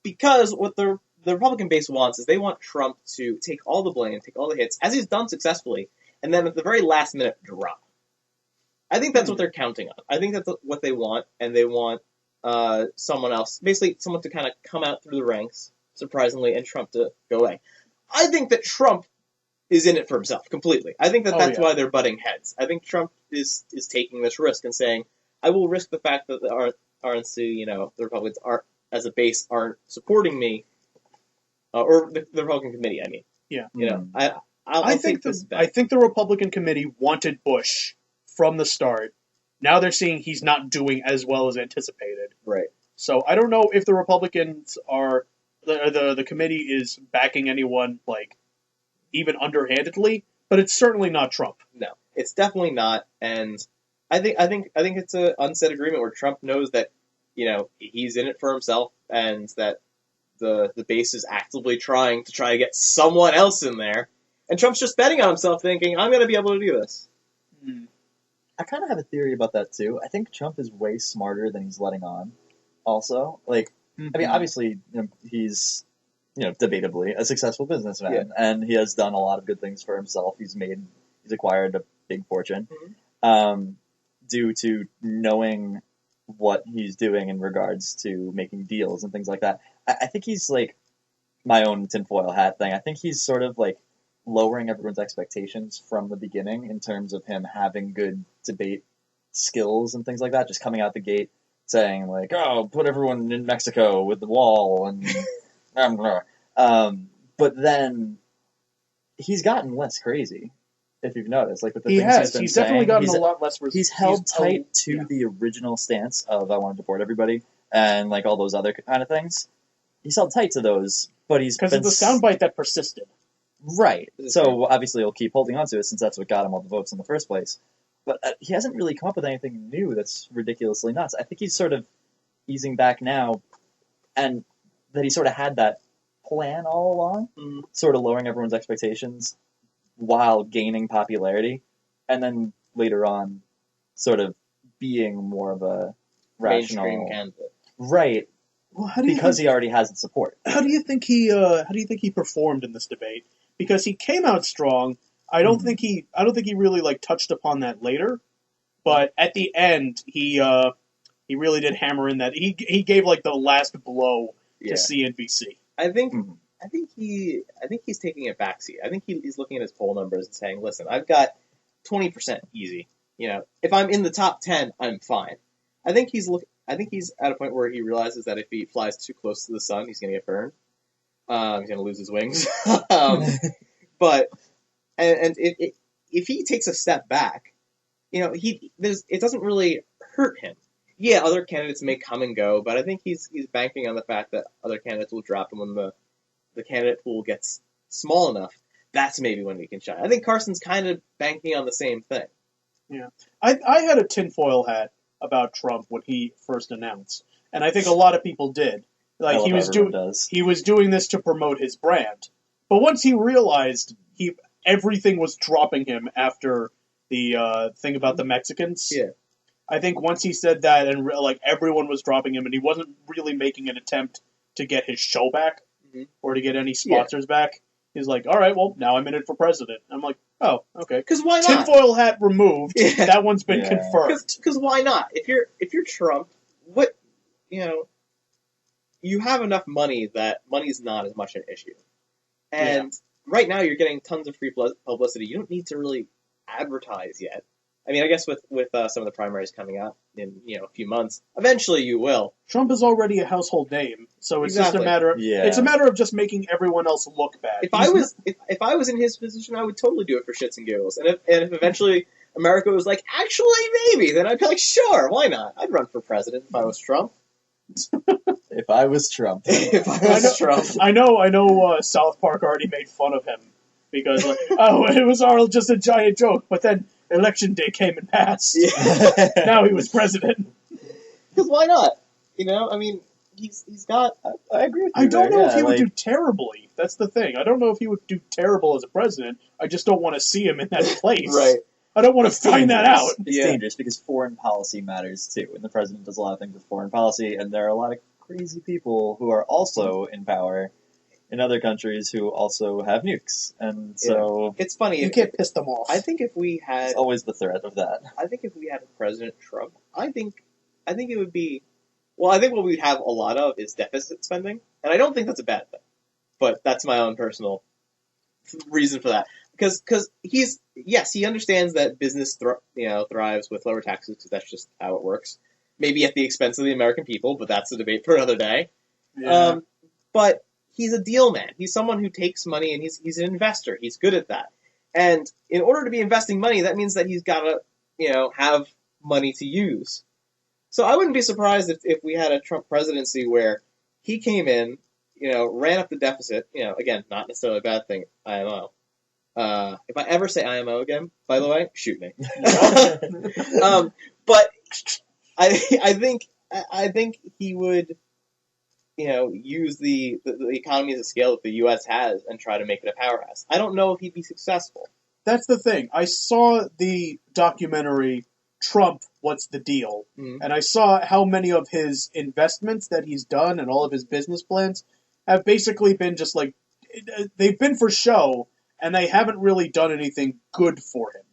Because what the Republican base wants is they want Trump to take all the blame, take all the hits, as he's done successfully, and then at the very last minute, drop. I think that's what they're counting on. I think that's what they want, and they want someone else, basically someone to kind of come out through the ranks, surprisingly, and Trump to go away. I think that Trump is in it for himself completely. I think that's why they're butting heads. I think Trump is taking this risk and saying, I will risk the fact that the RNC, the Republicans as a base aren't supporting me, or the Republican committee. I mean, Yeah. I think the Republican committee wanted Bush from the start. Now they're seeing he's not doing as well as anticipated. Right. So I don't know if the Republicans are the committee is backing anyone like even underhandedly, but it's certainly not Trump. No, it's definitely not. And I think it's an unsaid agreement where Trump knows that he's in it for himself, and that the base is actively trying to get someone else in there, and Trump's just betting on himself, thinking, I'm going to be able to do this. I kind of have a theory about that too. I think Trump is way smarter than he's letting on. Also, I mean, obviously, he's debatably a successful businessman, and he has done a lot of good things for himself. He's acquired a big fortune, due to knowing what he's doing in regards to making deals and things like that. I think he's like my own tinfoil hat thing. I think he's sort of like lowering everyone's expectations from the beginning in terms of him having good debate skills and things like that. Just coming out the gate saying like, "Oh, put everyone in Mexico with the wall," and but then he's gotten less crazy. If you've noticed, like with the things He's definitely gotten a lot less. He's held tight to the original stance of I want to deport everybody and like all those other kind of things. He's held tight to those, but he's because of the soundbite that persisted. Right. So obviously he'll keep holding on to it since that's what got him all the votes in the first place. But he hasn't really come up with anything new that's ridiculously nuts. I think he's sort of easing back now, and that he sort of had that plan all along, Mhm. sort of lowering everyone's expectations while gaining popularity, and then later on, sort of being more of a Mainstream rational, candidate. right? Well, how do you Because think, he already has the support. how do you think he performed in this debate? Because he came out strong. I don't think he really like touched upon that later, but at the end he really did hammer in that he gave like the last blow Yeah. to CNBC. I think Mhm. I think he's taking a backseat. I think he's looking at his poll numbers and saying, "Listen, I've got 20% easy. You know, if I'm in the top 10, I'm fine." I think he's at a point where he realizes that if he flies too close to the sun, he's going to get burned. He's going to lose his wings. But and if he takes a step back, you know, it doesn't really hurt him. Yeah, other candidates may come and go, but I think he's banking on the fact that other candidates will drop him when the candidate pool gets small enough. That's maybe when he can shine. I think Carson's kind of banking on the same thing. Yeah, I had a tinfoil hat about Trump when he first announced, and I think a lot of people did. Like I he love was everyone doing does. he was doing this to promote his brand, but once he realized everything was dropping him after the thing about the Mexicans. Yeah. I think once he said that and like everyone was dropping him and he wasn't really making an attempt to get his show back Mhm. or to get any sponsors back, he's like, all right, well, now I'm in it for president. I'm like, oh, okay. Because why not? Tinfoil hat removed. Yeah. That one's been Yeah. confirmed. Because why not? If you're Trump, what you have enough money that money's not as much an issue. And right now you're getting tons of free publicity. You don't need to really advertise yet. I mean, I guess with some of the primaries coming up in a few months, eventually you will. Trump is already a household name, so it's just Exactly. a matter of Yeah. it's a matter of just making everyone else look bad. If I was in his position, I would totally do it for shits and giggles. And if eventually America was like, actually maybe, then I'd be like, sure, why not? I'd run for president if I was Trump. If I was Trump. If I was Trump. I know. South Park already made fun of him because, like, oh, it was all just a giant joke. But then election day came and passed. Yeah. Now he was president. Because why not? I mean, he's got. I agree with you. I don't there, know yeah, if he would like- do terribly. That's the thing. I don't know if he would do terrible as a president. I just don't want to see him in that place. Right. I don't want to find that out. It's Yeah. dangerous because foreign policy matters too, and the president does a lot of things with foreign policy, and there are a lot of crazy people who are also in power in other countries who also have nukes, and so It's funny. You can't piss them off. I think if we had, it's always the threat of that. President Trump, I think it would be. Well, I think what we'd have a lot of is deficit spending, and I don't think that's a bad thing. But that's my own personal reason for that. Because he understands that business thrives with lower taxes because that's just how it works. Maybe at the expense of the American people, but that's a debate for another day. Yeah. But he's a deal man. He's someone who takes money and he's an investor. He's good at that. And in order to be investing money, that means that he's got to have money to use. So I wouldn't be surprised if we had a Trump presidency where he came in, ran up the deficit. Again, not necessarily a bad thing. IMO. If I ever say IMO again, by the way, shoot me. But I think he would, use the economies of scale that the U.S. has and try to make it a powerhouse. I don't know if he'd be successful. That's the thing. I saw the documentary Trump, What's the Deal? Mhm. And I saw how many of his investments that he's done and all of his business plans have basically been just like, they've been for show, and they haven't really done anything good for him.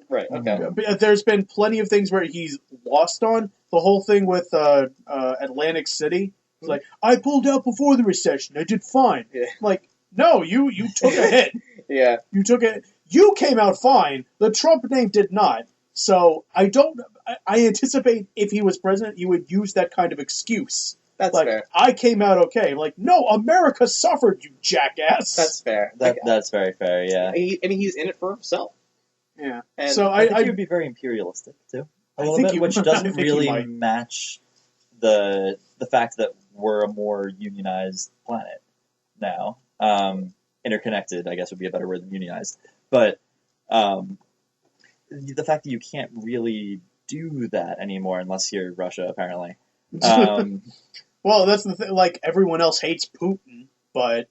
Right. Okay. There's been plenty of things where he's lost on. The whole thing with Atlantic City. It's like, I pulled out before the recession. I did fine. Yeah. Like, no, you took a hit. Yeah. You took it. You came out fine. The Trump name did not. So I anticipate if he was president, he would use that kind of excuse. That's Like, fair. I came out okay. Like, no, America suffered, you jackass. That's fair. That's very fair, yeah. He's in it for himself. Yeah. And So I think I he would be very imperialistic too, a I little think bit, he which would. doesn't I think he really might. match the fact that we're a more unionized planet now. Interconnected, I guess, would be a better word than unionized. But the fact that you can't really do that anymore unless you're Russia, apparently. Well, that's the thing. Like, everyone else hates Putin. but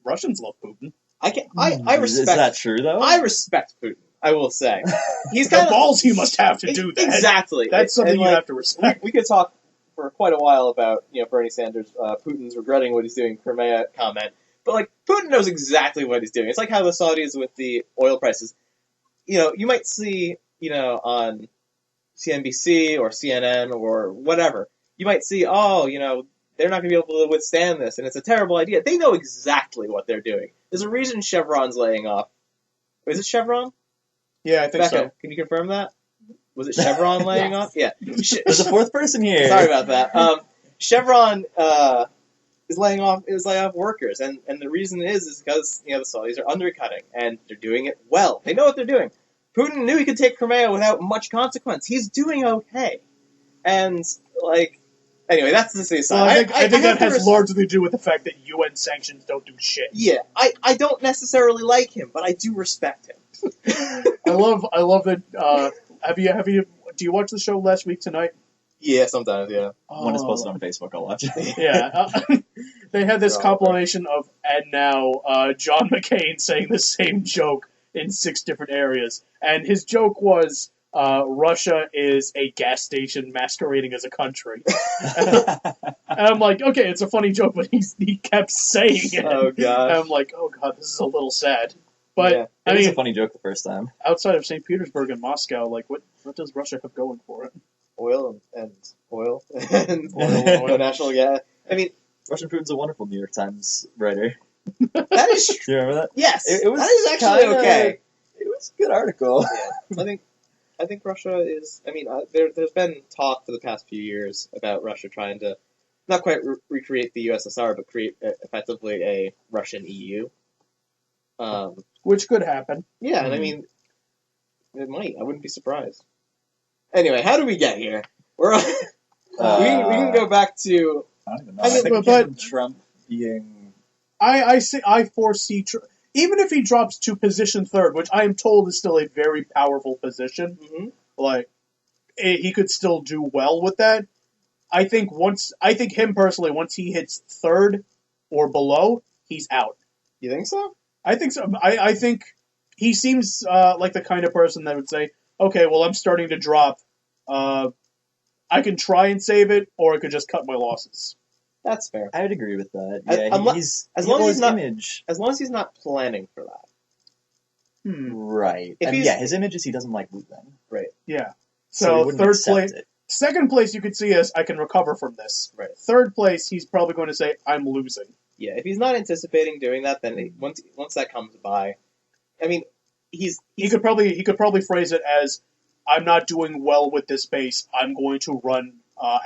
Russians love Putin. I respect. Is that true though? I respect Putin. I will say he's The kind of balls he must have to do that. exactly. That's something And, you like, have to respect. we could talk for quite a while about Bernie Sanders, Putin's regretting what he's doing Crimea comment, but like Putin knows exactly what he's doing. It's like how the Saudis with the oil prices. You might see on CNBC or CNN or whatever. You might see, they're not going to be able to withstand this, and it's a terrible idea. They know exactly what they're doing. There's a reason Chevron's laying off. Is it Chevron? Yeah, I think Becca, so. can you confirm that? Was it Chevron laying off? Yeah. There's a fourth person here. Sorry about that. Chevron is laying off workers, and the reason is because the Saudis are undercutting, and they're doing it well. They know what they're doing. Putin knew he could take Crimea without much consequence. He's doing okay, and anyway, that's the aside. Well, I think that has large. largely to do with the fact that UN sanctions don't do shit. Yeah, I don't necessarily like him, but I do respect him. I love that. Do you watch the show Last Week Tonight? Yeah, sometimes, yeah. When it's posted on Facebook, I'll watch it. Yeah, they had this compilation of and now John McCain saying the same joke in 6 different areas, and his joke was Russia is a gas station masquerading as a country. And I'm like, okay, it's a funny joke, but he kept saying it. Oh god. And I'm like, oh god, this is a little sad. But Yeah. It was a funny joke the first time. outside of St. Petersburg and Moscow, like what does Russia have going for it? Oil and oil and Oil. national gas. I mean, Russian Putin's a wonderful New York Times writer. that is true. Do you remember that? Yes, It was that is actually kinda- okay. It was a good article. Yeah, I think Russia is. I mean, there's been talk for the past few years about Russia trying to not quite recreate the USSR, but create effectively a Russian EU. Which could happen. Yeah, and I mean, it might. I wouldn't be surprised. Anyway, how do we get here? We're on, we can go back to. I don't even know. I I, mean, think it but- came from Trump being... I foresee even if he drops to position 3rd, which I am told is still a very powerful position. Like he could still do well with that. I think him personally, once he hits 3rd or below, he's out. You think so? I think so. I think he seems like the kind of person that would say, okay, well, I'm starting to drop. I can try and save it, or I could just cut my losses. That's fair. I would agree with that. As- Yeah, unless- he's... as long as his he's not- image... As long as he's not planning for that. Right. If And he's- yeah, his image is he doesn't like losing. Yeah. So So he wouldn't 3rd accept place, it. 2nd place, you could see as I can recover from this. Right. 3rd place, he's probably going to say I'm losing. Yeah, if he's not anticipating doing that, then once that comes by, I mean, He could probably phrase it as I'm not doing well with this base. I'm going to run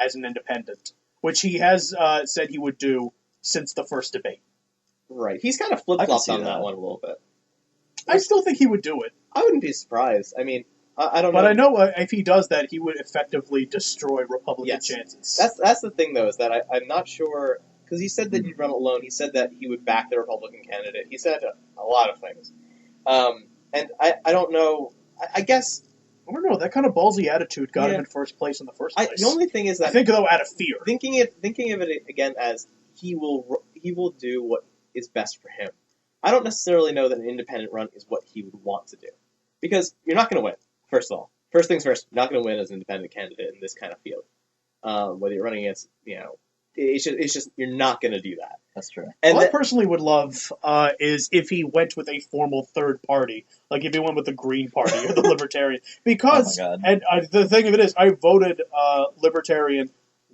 as an independent, which he has said he would do since the first debate. right. He's kind of I flip can flopped see on that that. one a little bit. I still think he would do it, I wouldn't be surprised. I mean, I don't know. but I know if he does that, he would effectively destroy Republican Yes. chances. That's the thing though, is that I'm not sure, because he said that he'd run alone. He said that he would back the Republican candidate. He said a lot of things, and I don't know. I guess I don't know. That kind of ballsy attitude got Yeah. him in first place in the first place. the only thing is I that think, though, out of fear. thinking of it again as he will do what is best for him. I don't necessarily know that an independent run is what he would want to do, because you're not going to win. First of all, first things first, you're not going to win as an independent candidate in this kind of field. Whether you're running against, it's just you're not going to do that. That's true. And What I personally would love is if he went with a formal 3rd party, like if he went with the Green Party or the Libertarian. Because, Oh my God. and the thing of it is, I voted Libertarian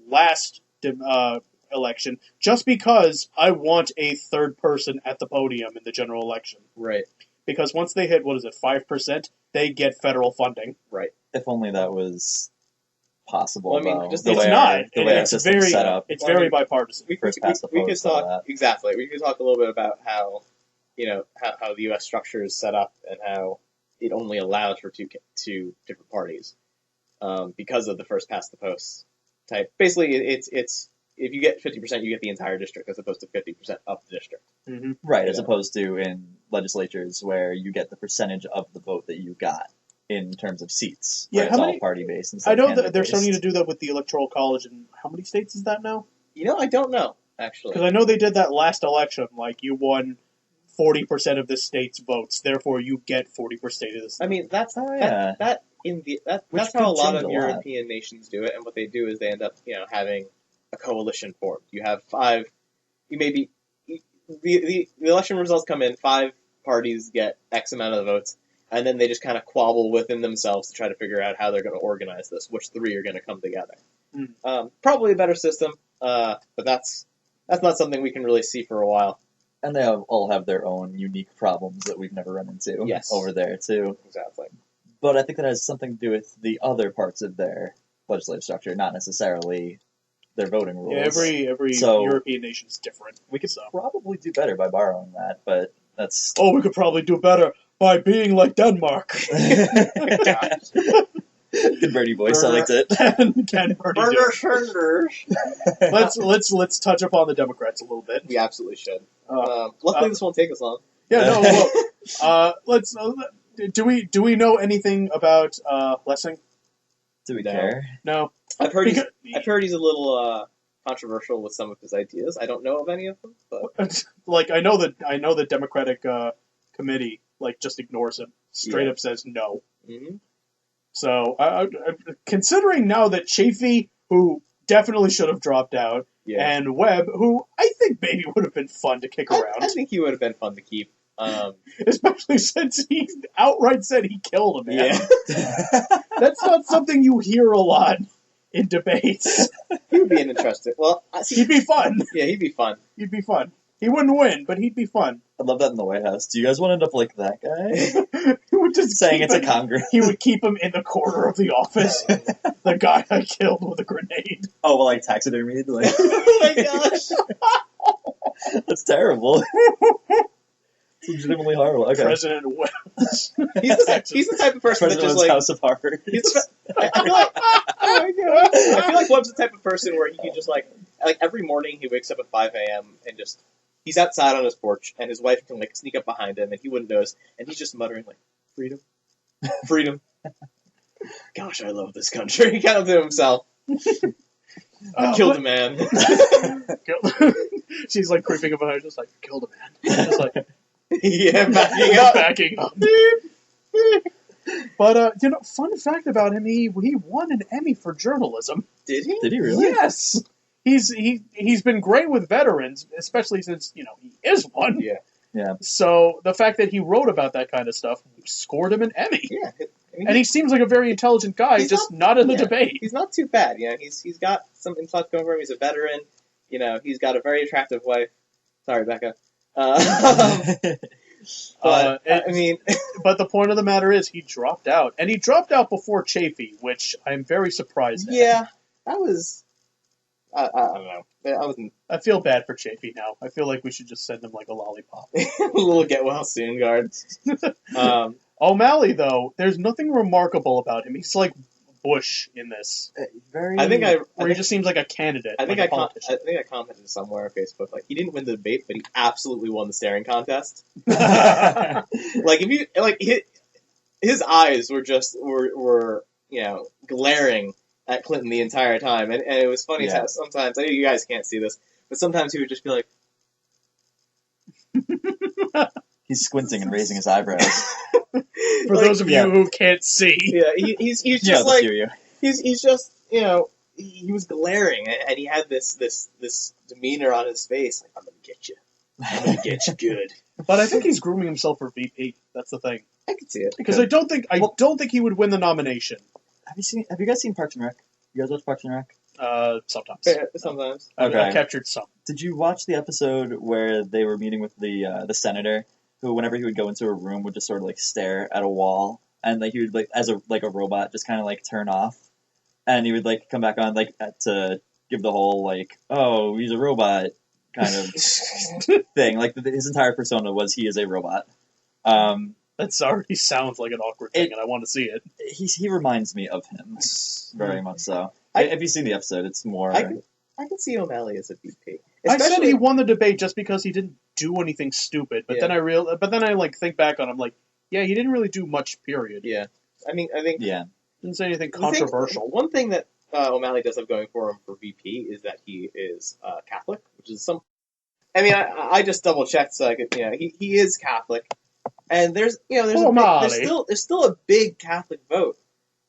last election just because I want a 3rd person at the podium in the general election. right, Because once they hit, 5%, they get federal funding. right. If only that was possible, Well, I mean, though. just the It's way not. Our, the way our It's system's very, set up. it's Well, I very mean, bipartisan. First past the We could post, all talk that. exactly. We could talk a little bit about how how the U.S. structure is set up and how it only allows for two different parties because of the first past the post type. Basically, it's if you get 50%, you get the entire district as opposed to 50% of the district. Mm-hmm. Right, as Yeah. opposed to in legislatures where you get the percentage of the vote that you got in terms of seats. Yeah, where how it's many- all party based. I know that they're starting to do that with the Electoral College, and how many states is that now? I don't know. actually. Because I know they did that last election. Like, you won 40% of the state's votes, therefore you get 40% of the state. I mean, that's Oh, yeah. that's how a lot of European nations do it, and what they do is they end up, having a coalition formed. You have five. The election results come in. 5 parties get X amount of the votes, and then they just kind of quabble within themselves to try to figure out how they're going to organize this. Which 3 are going to come together? Probably a better system, but that's not something we can really see for a while. And they all have their own unique problems that we've never run into over there, too. Exactly. But I think that has something to do with the other parts of their legislative structure, not necessarily their voting rules. Yeah, every European nation is different. We could probably do better by borrowing that, but that's... Oh, we could probably do better by being like Denmark. Good birdie voice, I liked it. Can Let's touch upon the Democrats a little bit. We absolutely should. Luckily, this won't take us long. Yeah, no. Let's. Do we know anything about Lessing? Do we care? No. I've heard he's a little controversial with some of his ideas. I don't know of any of them, but I know the Democratic committee just ignores him. Straight up says no. Mm-hmm. So, considering now that Chafee, who definitely should have dropped out, and Webb, who I think maybe would have been fun to kick around. I think he would have been fun to keep. Especially since he outright said he killed a man. Yeah. That's not something you hear a lot in debates. He would be an interesting... Well, he'd be fun. Yeah, he'd be fun. He'd be fun. He wouldn't win, but he'd be fun. I'd love that in the White House. Do you guys want to end up like that guy? He would just saying it's a Congress. He would keep him in the corner of the office. The guy I killed with a grenade. Oh, well, like taxidermied? Like... Oh my gosh. That's terrible. It's legitimately horrible. Okay. President Webb. He's the type of person that just House of Harvard. I feel like, oh my God. I feel like Webb's the type of person where he can just like every morning he wakes up at 5 a.m. and just he's outside on his porch and his wife can sneak up behind him and he wouldn't notice and he's just muttering freedom, freedom. Gosh, I love this country. He kind of to himself. I killed a man. She's creeping up behind her, just killed a man. Just yeah, backing up. But fun fact about him, he won an Emmy for journalism. Did he? Did he really? Yes. He's been great with veterans, especially since he is one. Yeah. Yeah. So the fact that he wrote about that kind of stuff scored him an Emmy. Yeah. And he seems like a very intelligent guy, just not in the debate. He's not too bad. He's got some intellect going for him. He's a veteran. He's got a very attractive wife. Sorry, Becca. But the point of the matter is he dropped out, and he dropped out before Chafee, which I'm very surprised at. Yeah, that was. I don't know. I feel bad for Chafee now. I feel like we should just send him a lollipop. A little get well soon guard. O'Malley, though, there's nothing remarkable about him. He's like Bush in this. He just seems like a candidate. I think I commented somewhere on Facebook he didn't win the debate, but he absolutely won the staring contest. His eyes were glaring at Clinton the entire time, and it was funny how sometimes I know you guys can't see this, but sometimes he would just be like. He's squinting and raising his eyebrows. For those of you who can't see. Yeah, he's just he's just, he was glaring and he had this demeanor on his face. I'm going to get you. I'm going to get you good. But I think he's grooming himself for VP. That's the thing. I can see it. Because I don't think he would win the nomination. Have you guys seen Parks and Rec? You guys watch Parks and Rec? Sometimes. Yeah, sometimes. Okay. I captured some. Did you watch the episode where they were meeting with the senator, who, whenever he would go into a room, would just sort of stare at a wall, and he would as a robot just kind of turn off, and he would come back on to give the whole oh, he's a robot kind of thing. His entire persona was he is a robot. That already sounds like an awkward thing, and I want to see it. He reminds me of him very much so. If you've seen the episode, it's more. I can see O'Malley as a VP. I said he won the debate just because he didn't do anything stupid, but then I think back on him he didn't really do much. Period. Yeah, I think didn't say anything controversial. One thing that O'Malley does have going for him for VP is that he is Catholic, which is some. I mean, I just double checked, so I could, he is Catholic, and there's there's still a big Catholic vote,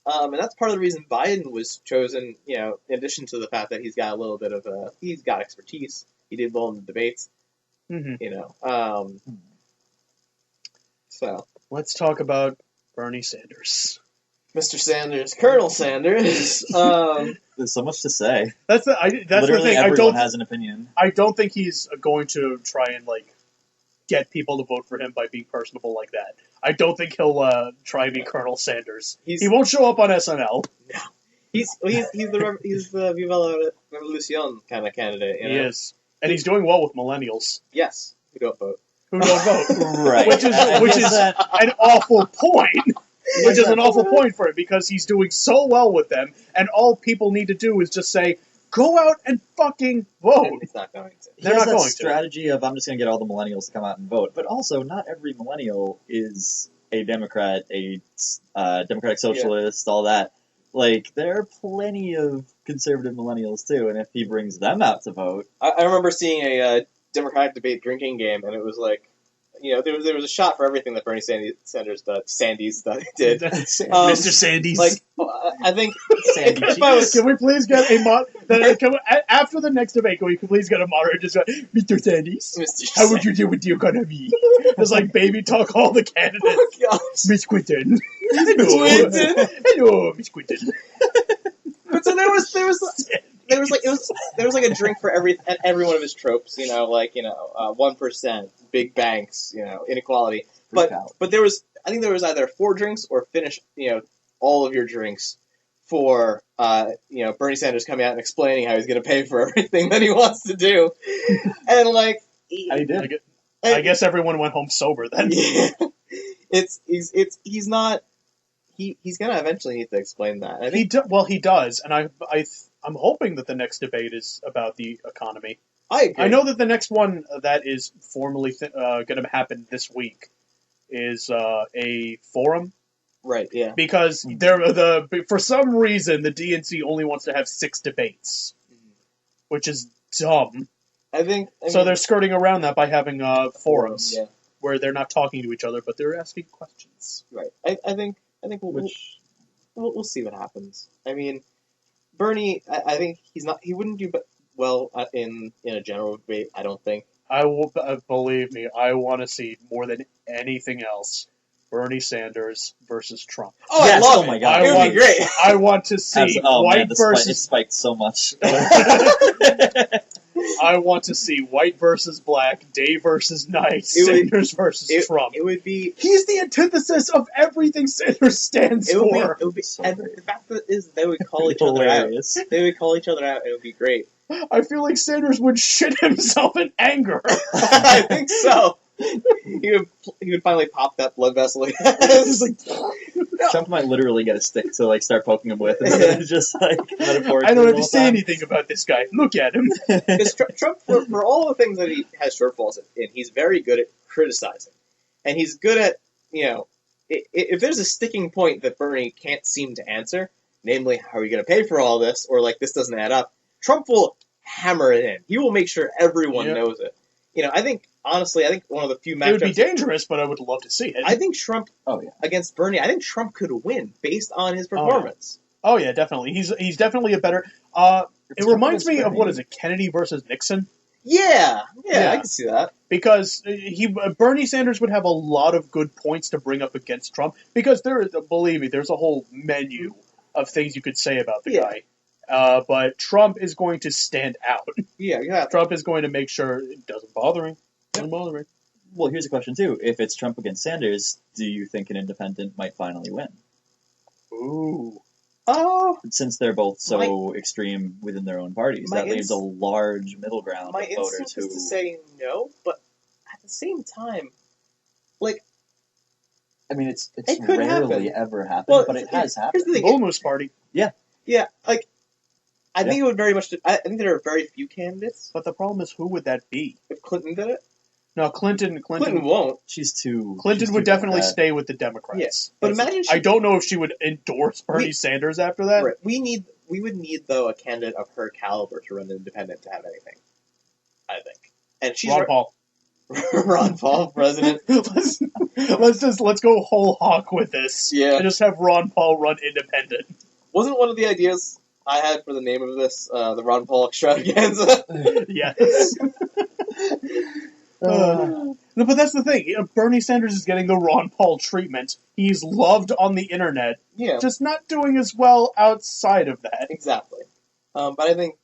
and that's part of the reason Biden was chosen. In addition to the fact that he's got a little bit of he's got expertise. He did well in the debates. Mm-hmm. So let's talk about Bernie Sanders. Mr. Sanders, Colonel Sanders. There's so much to say. That's Literally the thing. everyone has an opinion. I don't think he's going to try and get people to vote for him by being personable like that. I don't think he'll try and be Colonel Sanders. He won't show up on SNL. No. He's the Viva la Revolucion kind of candidate. He is, and he's doing well with millennials. Yes, who don't vote. Who don't vote? Right. Which is an awful point. Which is an awful point for it, because he's doing so well with them, and all people need to do is just say, go out and fucking vote. He's not going to. They're not going to. Strategy of, I'm just going to get all the millennials to come out and vote. But also, not every millennial is a Democrat, a Democratic Socialist, all that. There are plenty of conservative millennials, too, and if he brings them out to vote... I remember seeing a Democratic debate drinking game, and it was there was a shot for everything that Bernie Sanders did. Mr. Sandys. I think. Can we please get a after the next debate? Can we please get a moderator just go, Mr. Sandys? How would you deal with the economy? Just baby talk all the candidates. Oh, gosh. Miss Quinton. Hello, Miss Quinton. But so there was a drink for every one of his tropes, 1%, big banks, inequality. But there was either 4 drinks or finish, all of your drinks for Bernie Sanders coming out and explaining how he's going to pay for everything that he wants to do. And he did. I guess everyone went home sober then. Yeah. He's not. He's gonna eventually need to explain that. He does, and I'm hoping that the next debate is about the economy. I agree. I know that the next one that is formally going to happen this week is a forum. Right. Yeah. Because for some reason the DNC only wants to have 6 debates, which is dumb. So they're skirting around that by having forums where they're not talking to each other, but they're asking questions. Right. I think we'll see what happens. I mean, Bernie, I think he wouldn't do well in a general debate, I don't think. Believe me, I want to see more than anything else Bernie Sanders versus Trump. Oh, yes, I love it. My God. It would be great. I want to see white versus... It spiked so much. I want to see white versus black, day versus night, Sanders versus Trump. It would be... He's the antithesis of everything Sanders stands for. It would be, and the fact that is they would call each other out. They would call each other out, and it would be great. I feel like Sanders would shit himself in anger. I think so. He would finally pop that blood vessel. Trump might literally get a stick to start poking him with, instead of just metaphorically. I don't have to say anything about this guy. Look at him. Because Trump, for all the things that he has shortfalls in, he's very good at criticizing, and he's good at if there's a sticking point that Bernie can't seem to answer, namely how are you going to pay for all this, or this doesn't add up, Trump will hammer it in. He will make sure everyone knows it. I think one of the few matchups... It would be dangerous, but I would love to see it. I think Trump, against Bernie, I think Trump could win based on his performance. Oh, yeah, definitely. He's definitely a better... it reminds me of, Kennedy versus Nixon? Yeah, I can see that. Because Bernie Sanders would have a lot of good points to bring up against Trump, because believe me, there's a whole menu of things you could say about the guy. But Trump is going to stand out. Yeah. Trump is going to make sure it doesn't bother me. Well, here's a question, too. If it's Trump against Sanders, do you think an independent might finally win? Ooh. Since they're both so extreme within their own parties, that leaves a large middle ground of voters who... My instinct is to say no, but at the same time, I mean, it's could rarely ever happened, but it has happened. The Bull Moose Party. Yeah. Yeah, I think it would very much... I think there are very few candidates. But the problem is, who would that be? If Clinton did it? No, Clinton won't. Clinton would definitely stay with the Democrats. Yeah. But imagine I don't know if she would endorse Bernie Sanders after that. Right. We need we would need though a candidate of her caliber to run independent to have anything. I think, and she's Ron Paul. Ron Paul, president. let's go whole hawk with this. Yeah. And just have Ron Paul run independent. Wasn't one of the ideas I had for the name of this the Ron Paul extravaganza? Yes. No, but that's the thing. Bernie Sanders is getting the Ron Paul treatment. He's loved on the internet, Yeah, just not doing as well outside of that. exactly. But I think,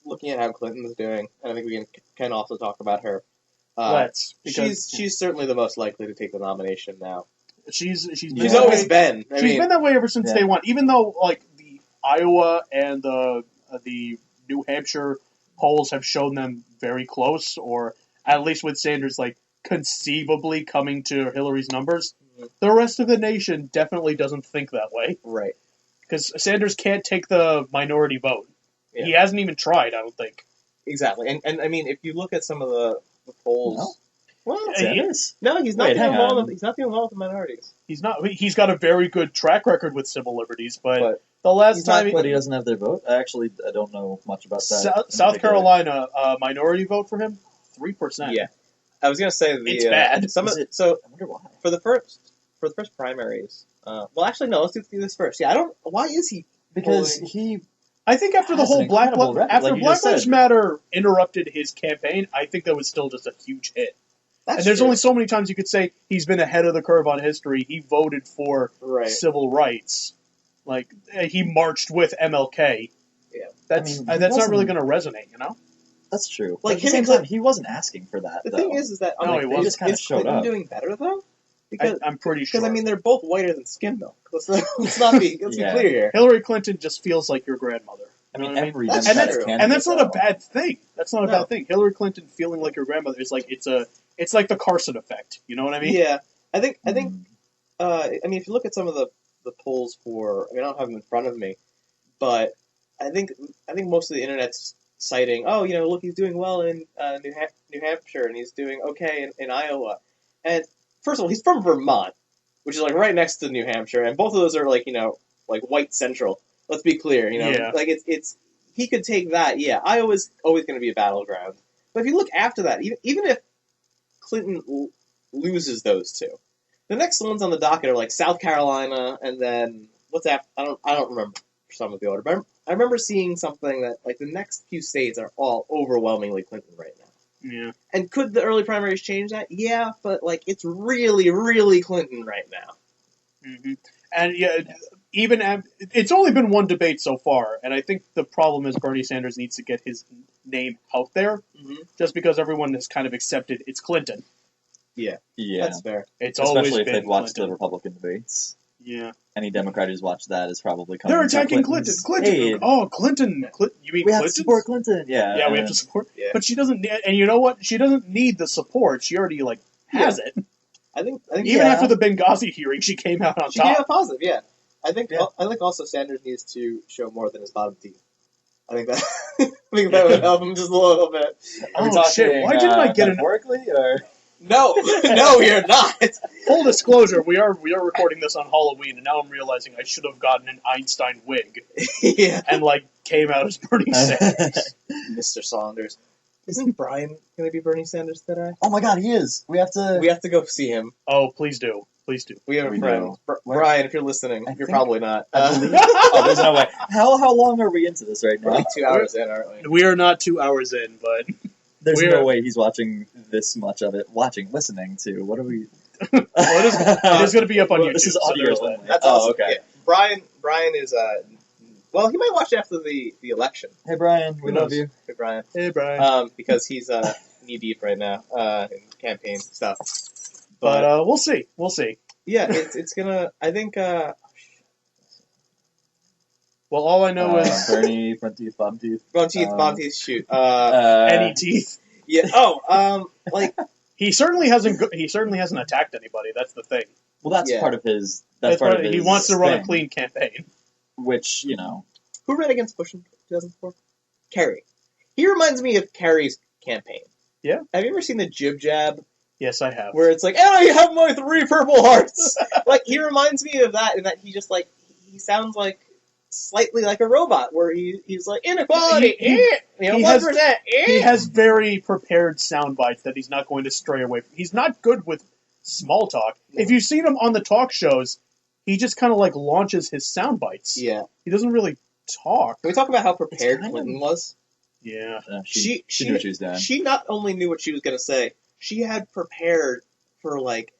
looking at how Clinton is doing, and I think we can also talk about her. She's certainly the most likely to take the nomination now. She's always been. She's been that way ever since day one. Even though like the Iowa and the New Hampshire polls have shown them very close, or at least with Sanders like conceivably coming to Hillary's numbers, the rest of the nation definitely doesn't think that way. Right. Because Sanders can't take the minority vote. Yeah. He hasn't even tried, I don't think. Exactly. And if you look at some of the polls... No. Well, Sanders? no, he's not Wait, doing hang well. on. He's not doing well with the minorities. He's not. He's got a very good track record with civil liberties, but the last time But he doesn't have their vote? I don't know much about that. South Carolina minority vote for him 3%. Yeah. I was gonna say It's bad. So I wonder why. for the first primaries. Well, actually, no. Let's do this first. Yeah, I don't. Why is he? Because polling? I think after the Has whole an incredible record, after like you Black just Lives said. Matter interrupted his campaign, I think that was still just a huge hit. That's And there's true. only so many times you could say he's been ahead of the curve on history. He voted for Right. civil rights, like he marched with MLK. Yeah. That's I mean, that's he not really wasn't- going to resonate, you know. That's true. Like, Like, at the him same and time, Clinton- he wasn't asking for that, The though. thing is that No, he wasn't. He just kinda is showed Clinton up. doing better though? Because I'm pretty sure. because they're both whiter than skim milk. Let's not be Yeah. clear here. Hillary Clinton just feels like your grandmother. I mean, You know what I mean? every That's Democratic true. candidate, And that's not a though. bad thing. That's not a No. bad thing. Hillary Clinton feeling like your grandmother is like it's like the Carson effect. You know what I mean? Yeah, I think if you look at some of the polls for, I don't have them in front of me, but I think most of the internet's citing, look, he's doing well in New Hampshire and he's doing okay in Iowa. And first of all, he's from Vermont, which is like right next to New Hampshire, and both of those are like white central. Let's be clear, Yeah. like it's he could take that. Yeah, Iowa's always going to be a battleground. But if you look after that, even if Clinton loses those two, the next ones on the docket are like South Carolina, and then what's after? I don't remember some of the order, but I remember seeing something that like the next few states are all overwhelmingly Clinton right now. Yeah. And could the early primaries change that? Yeah, but like it's really, really Clinton right now. hmm And yeah, it's only been one debate so far, and I think the problem is Bernie Sanders needs to get his name out there, just because everyone has kind of accepted it's Clinton. Yeah. That's fair. It's always Especially if been they've watched Clinton. the Republican debates. Yeah, Any Democrat who's watched that is probably coming they're to attacking Clinton. Clinton's Clinton. aid. Oh, Clinton. You mean We have Clinton? to support Clinton. Yeah. Yeah, we have to support. Yeah. But she doesn't. And you know what? She doesn't need the support. She already has it. I think Even Yeah. after the Benghazi hearing, she came out on she came top. out positive. Yeah, I think Yeah. also Sanders needs to show more than his bottom teeth. I think that that would help him just a little bit. Are we Oh, talking, shit, why didn't I get an- metaphorically, or No, we are not. Full disclosure: we are recording this on Halloween, and now I'm realizing I should have gotten an Einstein wig Yeah, and came out as Bernie Sanders. Mr. Saunders. Isn't Brian going to be Bernie Sanders today? Oh my God, he is. We have to. We have to go see him. Oh, please do, please do. We have a We friend. do. Brian, if you're listening, I you're think- probably not. I believe- oh, there's no way. How long are we into this right We're now? like 2 hours in, aren't we? We are not 2 hours in, but There's we're- no way he's watching this much of it. Listening to. What are we? it is going to be up on YouTube. This is so audio there's only. that. That's Oh, awesome. okay. Yeah. Brian is well, he might watch after the election. Hey Brian, we Who love knows? you. Hey, Brian. Hey, Brian. Because he's knee deep right now in campaign stuff. But we'll see. We'll see. Yeah, it's gonna. I think. Well, all I know is Bernie, front teeth, bottom teeth. Bond teeth, shoot. any teeth. Yeah. Oh. Like. He certainly hasn't. He certainly hasn't attacked anybody. That's the thing. Well, that's Yeah. part of his. That's part of his. He wants to run a thing, clean campaign. Which Who ran against Bush in 2004? Kerry. He reminds me of Kerry's campaign. Yeah. Have you ever seen the jib jab? Yes, I have. Where it's like, and I have my 3 purple hearts. Like, he reminds me of that, in that he just he sounds like slightly like a robot, where he's like inequality, He 1%. He has very prepared sound bites that he's not going to stray away from. He's not good with small talk. No. If you've seen him on the talk shows, he just kind of like launches his sound bites. Yeah. He doesn't really talk. Can we talk about how prepared It's kind Clinton was? Yeah. She knew what she was doing. She not only knew what she was going to say, she had prepared for like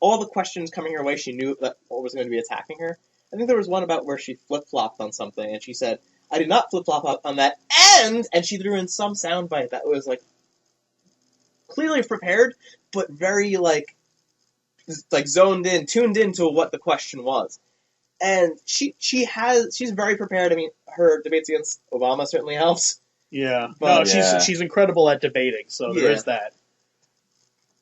all the questions coming her way. She knew that what was going to be attacking her. I think there was one about where she flip-flopped on something, and she said, "I did not flip-flop on that," and she threw in some soundbite that was like clearly prepared, but very like zoned in, tuned into what the question was. And she's very prepared. I mean, her debates against Obama certainly helps. Yeah. But- No, she's incredible at debating, so there Yeah. is that.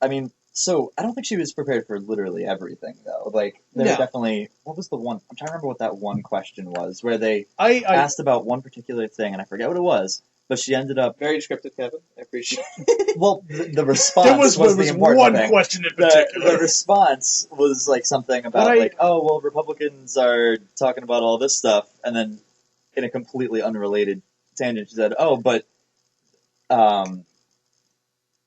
I mean, so I don't think she was prepared for literally everything, though. Like, there No. were definitely... What was the one... I'm trying to remember what that one question was, where they I asked about one particular thing, and I forget what it was, but she ended up... Very descriptive, Kevin. I appreciate it. Well, the response there was the important one thing. question in The particular. response was like something about What I- like, oh well, Republicans are talking about all this stuff, and then in a completely unrelated tangent, she said, "Oh, but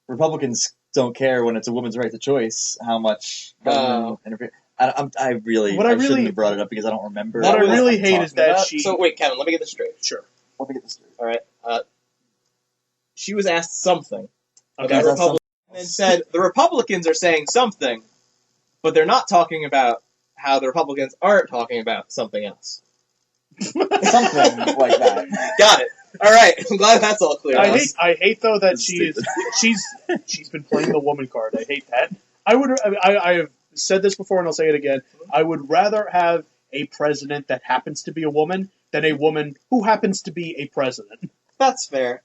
Republicans don't care when it's a woman's right to choice how much government interfere." I really What I shouldn't really- have brought it up because I don't remember. What I what really I'm hate is talking that about. she- So wait, Kevin, let me get this straight. Sure. Let me get this straight. All right. She was asked something Okay. about Republicans and said the Republicans are saying something, but they're not talking about how the Republicans aren't talking about something else. Something like that. Got it. All right. I'm glad that's all clear. I hate though that That's she's been playing the woman card. I hate that. I have said this before and I'll say it again. I would rather have a president that happens to be a woman than a woman who happens to be a president. That's fair.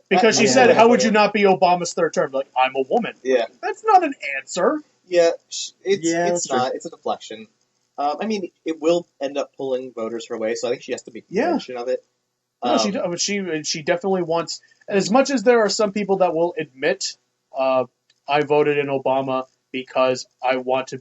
Because she Yeah. said, "How would you not be Obama's third term?" Like, I'm a woman. Yeah. That's not an answer. Yeah. Yeah, that's It's not. It's a deflection. I mean, it will end up pulling voters her way, so I think she has to be Yeah. conscious of it. No, she definitely wants. As much as there are some people that will admit, I voted in Obama because I want to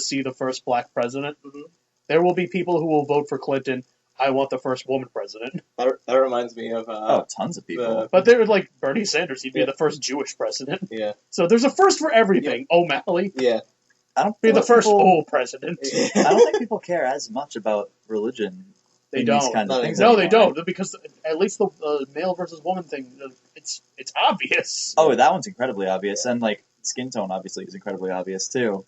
see the first black president. Mhm. There will be people who will vote for Clinton. I want the first woman president. That reminds me of Oh, tons of people. But they were like Bernie Sanders. He'd be Yeah. the first Jewish president. yeah, So there's a first for everything. O'Malley yeah. I don't be feel the like first people- president. I don't think people care as much about religion. They in these don't. kinds of No, things No, they anymore. don't, because at least the male versus woman thing, it's obvious. Oh, that one's incredibly obvious, and like skin tone obviously is incredibly obvious too.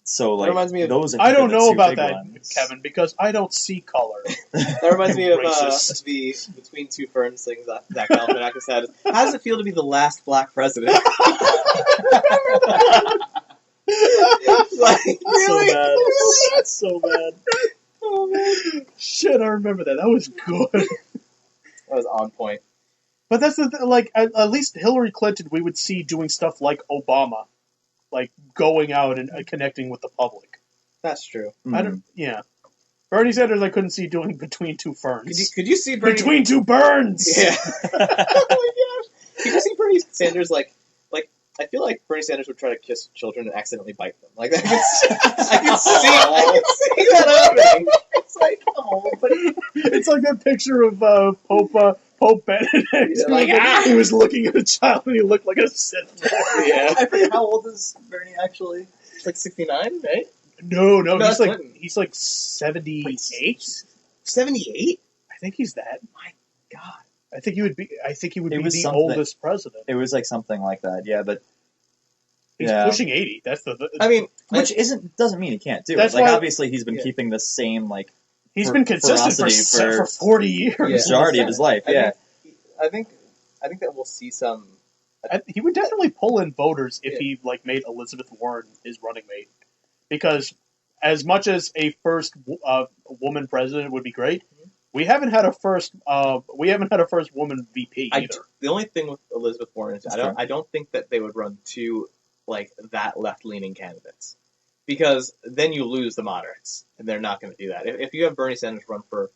So like reminds me of- those. Are I don't the know two about big that, ones. Kevin, because I don't see color. That reminds me of Racist. the Between Two Ferns thing that Zach Galifianakis said. How does it feel to be the last black president? Like, really? So bad. Really? That's so bad. Oh, man. Shit, I remember that. That was good. That was on point. But that's the like. At least Hillary Clinton, we would see doing stuff like Obama, like going out and connecting with the public. That's true. I don't. Yeah. Bernie Sanders, I couldn't see doing Between Two Ferns. Could you see Bernie? Between Two Burns. Yeah. Oh my gosh. Could you see Bernie Sanders like? I feel like Bernie Sanders would try to kiss children and accidentally bite them. Like I can see that happening. It's like, oh, but It's like that picture of Pope Benedict. Yeah, like, He was looking at a child and he looked like a Sith Lord. yeah, I forget how old is Bernie actually. it's like 69, right? No, No, he's that's like Clinton. he's like 78. 78? I think he's that. God. I think he would be It was the something- oldest president. It was like something like that, yeah. But He's yeah. pushing 80. That's the I mean, which doesn't mean he can't do That's it. Like why- obviously he's been Yeah. keeping the same like he's been consistent ferocity for 40 years. Yeah. majority of his life. Yeah. I think that we'll see some. He would definitely pull in voters if Yeah. he like made Elizabeth Warren his running mate, because as much as a first woman president would be great, we haven't had a first woman VP either. The only thing with Elizabeth Warren is That's true. I don't think that they would run two like that left-leaning candidates, because then you lose the moderates, and they're not going to do that. If you have Bernie Sanders run for,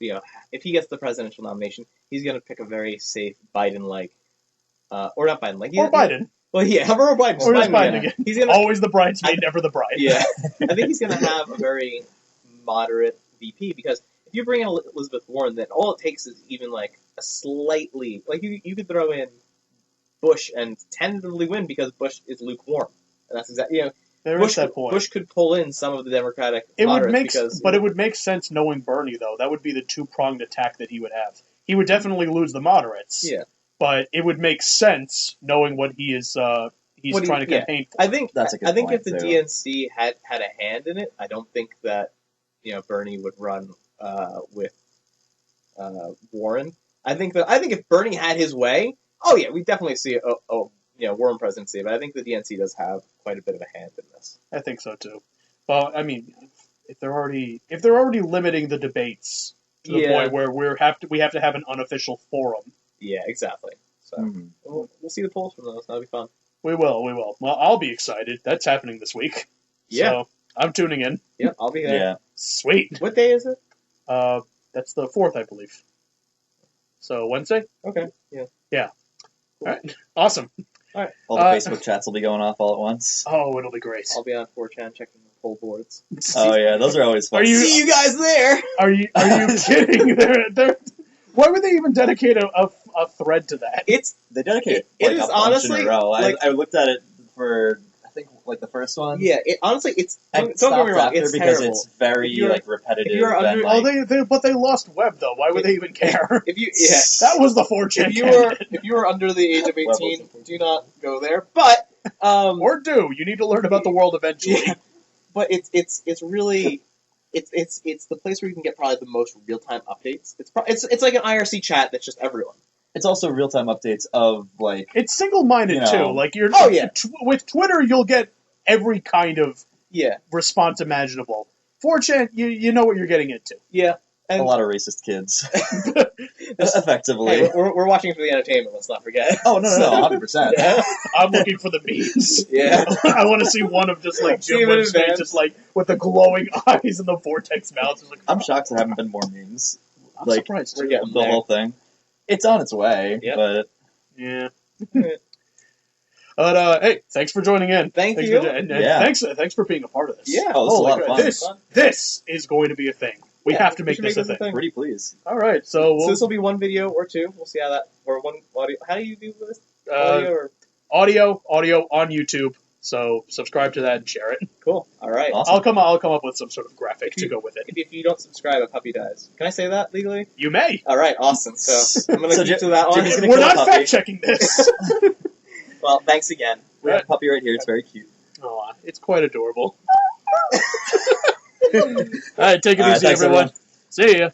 if he gets the presidential nomination, he's going to pick a very safe Biden-like, or not Biden-like, Or Biden. Well, yeah, or Biden, Or just Biden yeah. again. He's gonna, Always the bridesmaid, never the bride. yeah. I think he's going to have a very moderate VP, because if you bring in Elizabeth Warren, then all it takes is even like a slightly, like you could throw in Bush and tentatively win because Bush is lukewarm, and that's exactly There Bush, is that point. Bush could pull in some of the Democratic It would moderates make, because, but it would make sense knowing Bernie though. That would be the two-pronged attack that he would have. He would definitely lose the moderates. Yeah. But it would make sense knowing what he is he's What he- trying to yeah. campaign for. I think That's a good I think point, if the too. DNC had a hand in it, I don't think that Bernie would run with Warren. I think if Bernie had his way, oh yeah, we definitely see a Warren presidency. But I think the DNC does have quite a bit of a hand in this. I think so too. Well, I mean, if they're already limiting the debates to the Yeah. point where we have to have an unofficial forum. Yeah, exactly. So Mhm. we'll see the polls from those. That'll be fun. We will. Well, I'll be excited. That's happening this week. Yeah. So I'm tuning in. Yeah, I'll be there. Yeah. Sweet. What day is it? That's the 4th, I believe. So Wednesday? Okay. Yeah. All right. Awesome. All the Facebook chats will be going off all at once. Oh, it'll be great. I'll be on 4chan checking the poll boards. Oh yeah, those are always fun. Are you- See you guys there. Are you kidding? They're why would they even dedicate a thread to that? They dedicate It like is a bunch honestly, in a row. like- I looked at it for I think like the first one. Yeah. Honestly, it's I don't get stopped me wrong. after It's because terrible. it's very If you're- repetitive. if you're and, under- like, But they lost web though. Why would they even care? If you That was the 4chan if you are under the age of Levels 18, of- do not go there. But Or do. You need to learn about the world eventually. yeah, but it's really it's the place where you can get probably the most real time updates. It's like an IRC chat that's just everyone. it's also real time updates of like It's single-minded You know. too. Like you're Oh, yeah. with Twitter you'll get every kind of Yeah, response imaginable. 4chan, you know what you're getting into. yeah. a And lot of racist kids. Effectively. hey, we're watching it for the entertainment. Let's not forget. Oh no, 100%. I'm looking for the memes. Yeah. I want to see one of just like See Jim him in Web's face, advance. just like with the glowing eyes and the vortex mouth. Just like, I'm shocked there haven't been more memes. I'm like, surprised. we're Too. getting The there. whole thing. It's on its way, Yep. but Yeah. But hey, thanks for joining in. Thank Thanks you. For, and Yeah. thanks for being a part of this. Yeah. oh, this is a Holy lot of crap. fun. This is going to be a thing. We Yeah, have to we make should this a thing. Pretty please. All right, so So we'll, this will be one video or two. We'll see how that or one audio. How do you do this? uh, Audio or audio on YouTube. So subscribe to that and share it. cool. All right. Awesome. I'll come up with some sort of graphic to go with it. If you don't subscribe, a puppy dies. Can I say that legally? You may. All right. Awesome. So I'm gonna So keep Jim- to that one. Jimmy's gonna We're kill a not puppy. fact checking this. Well, thanks again. We have a puppy right here. It's very cute. Oh, it's quite adorable. All right, take it All right, easy, thanks, everyone. everyone. See ya.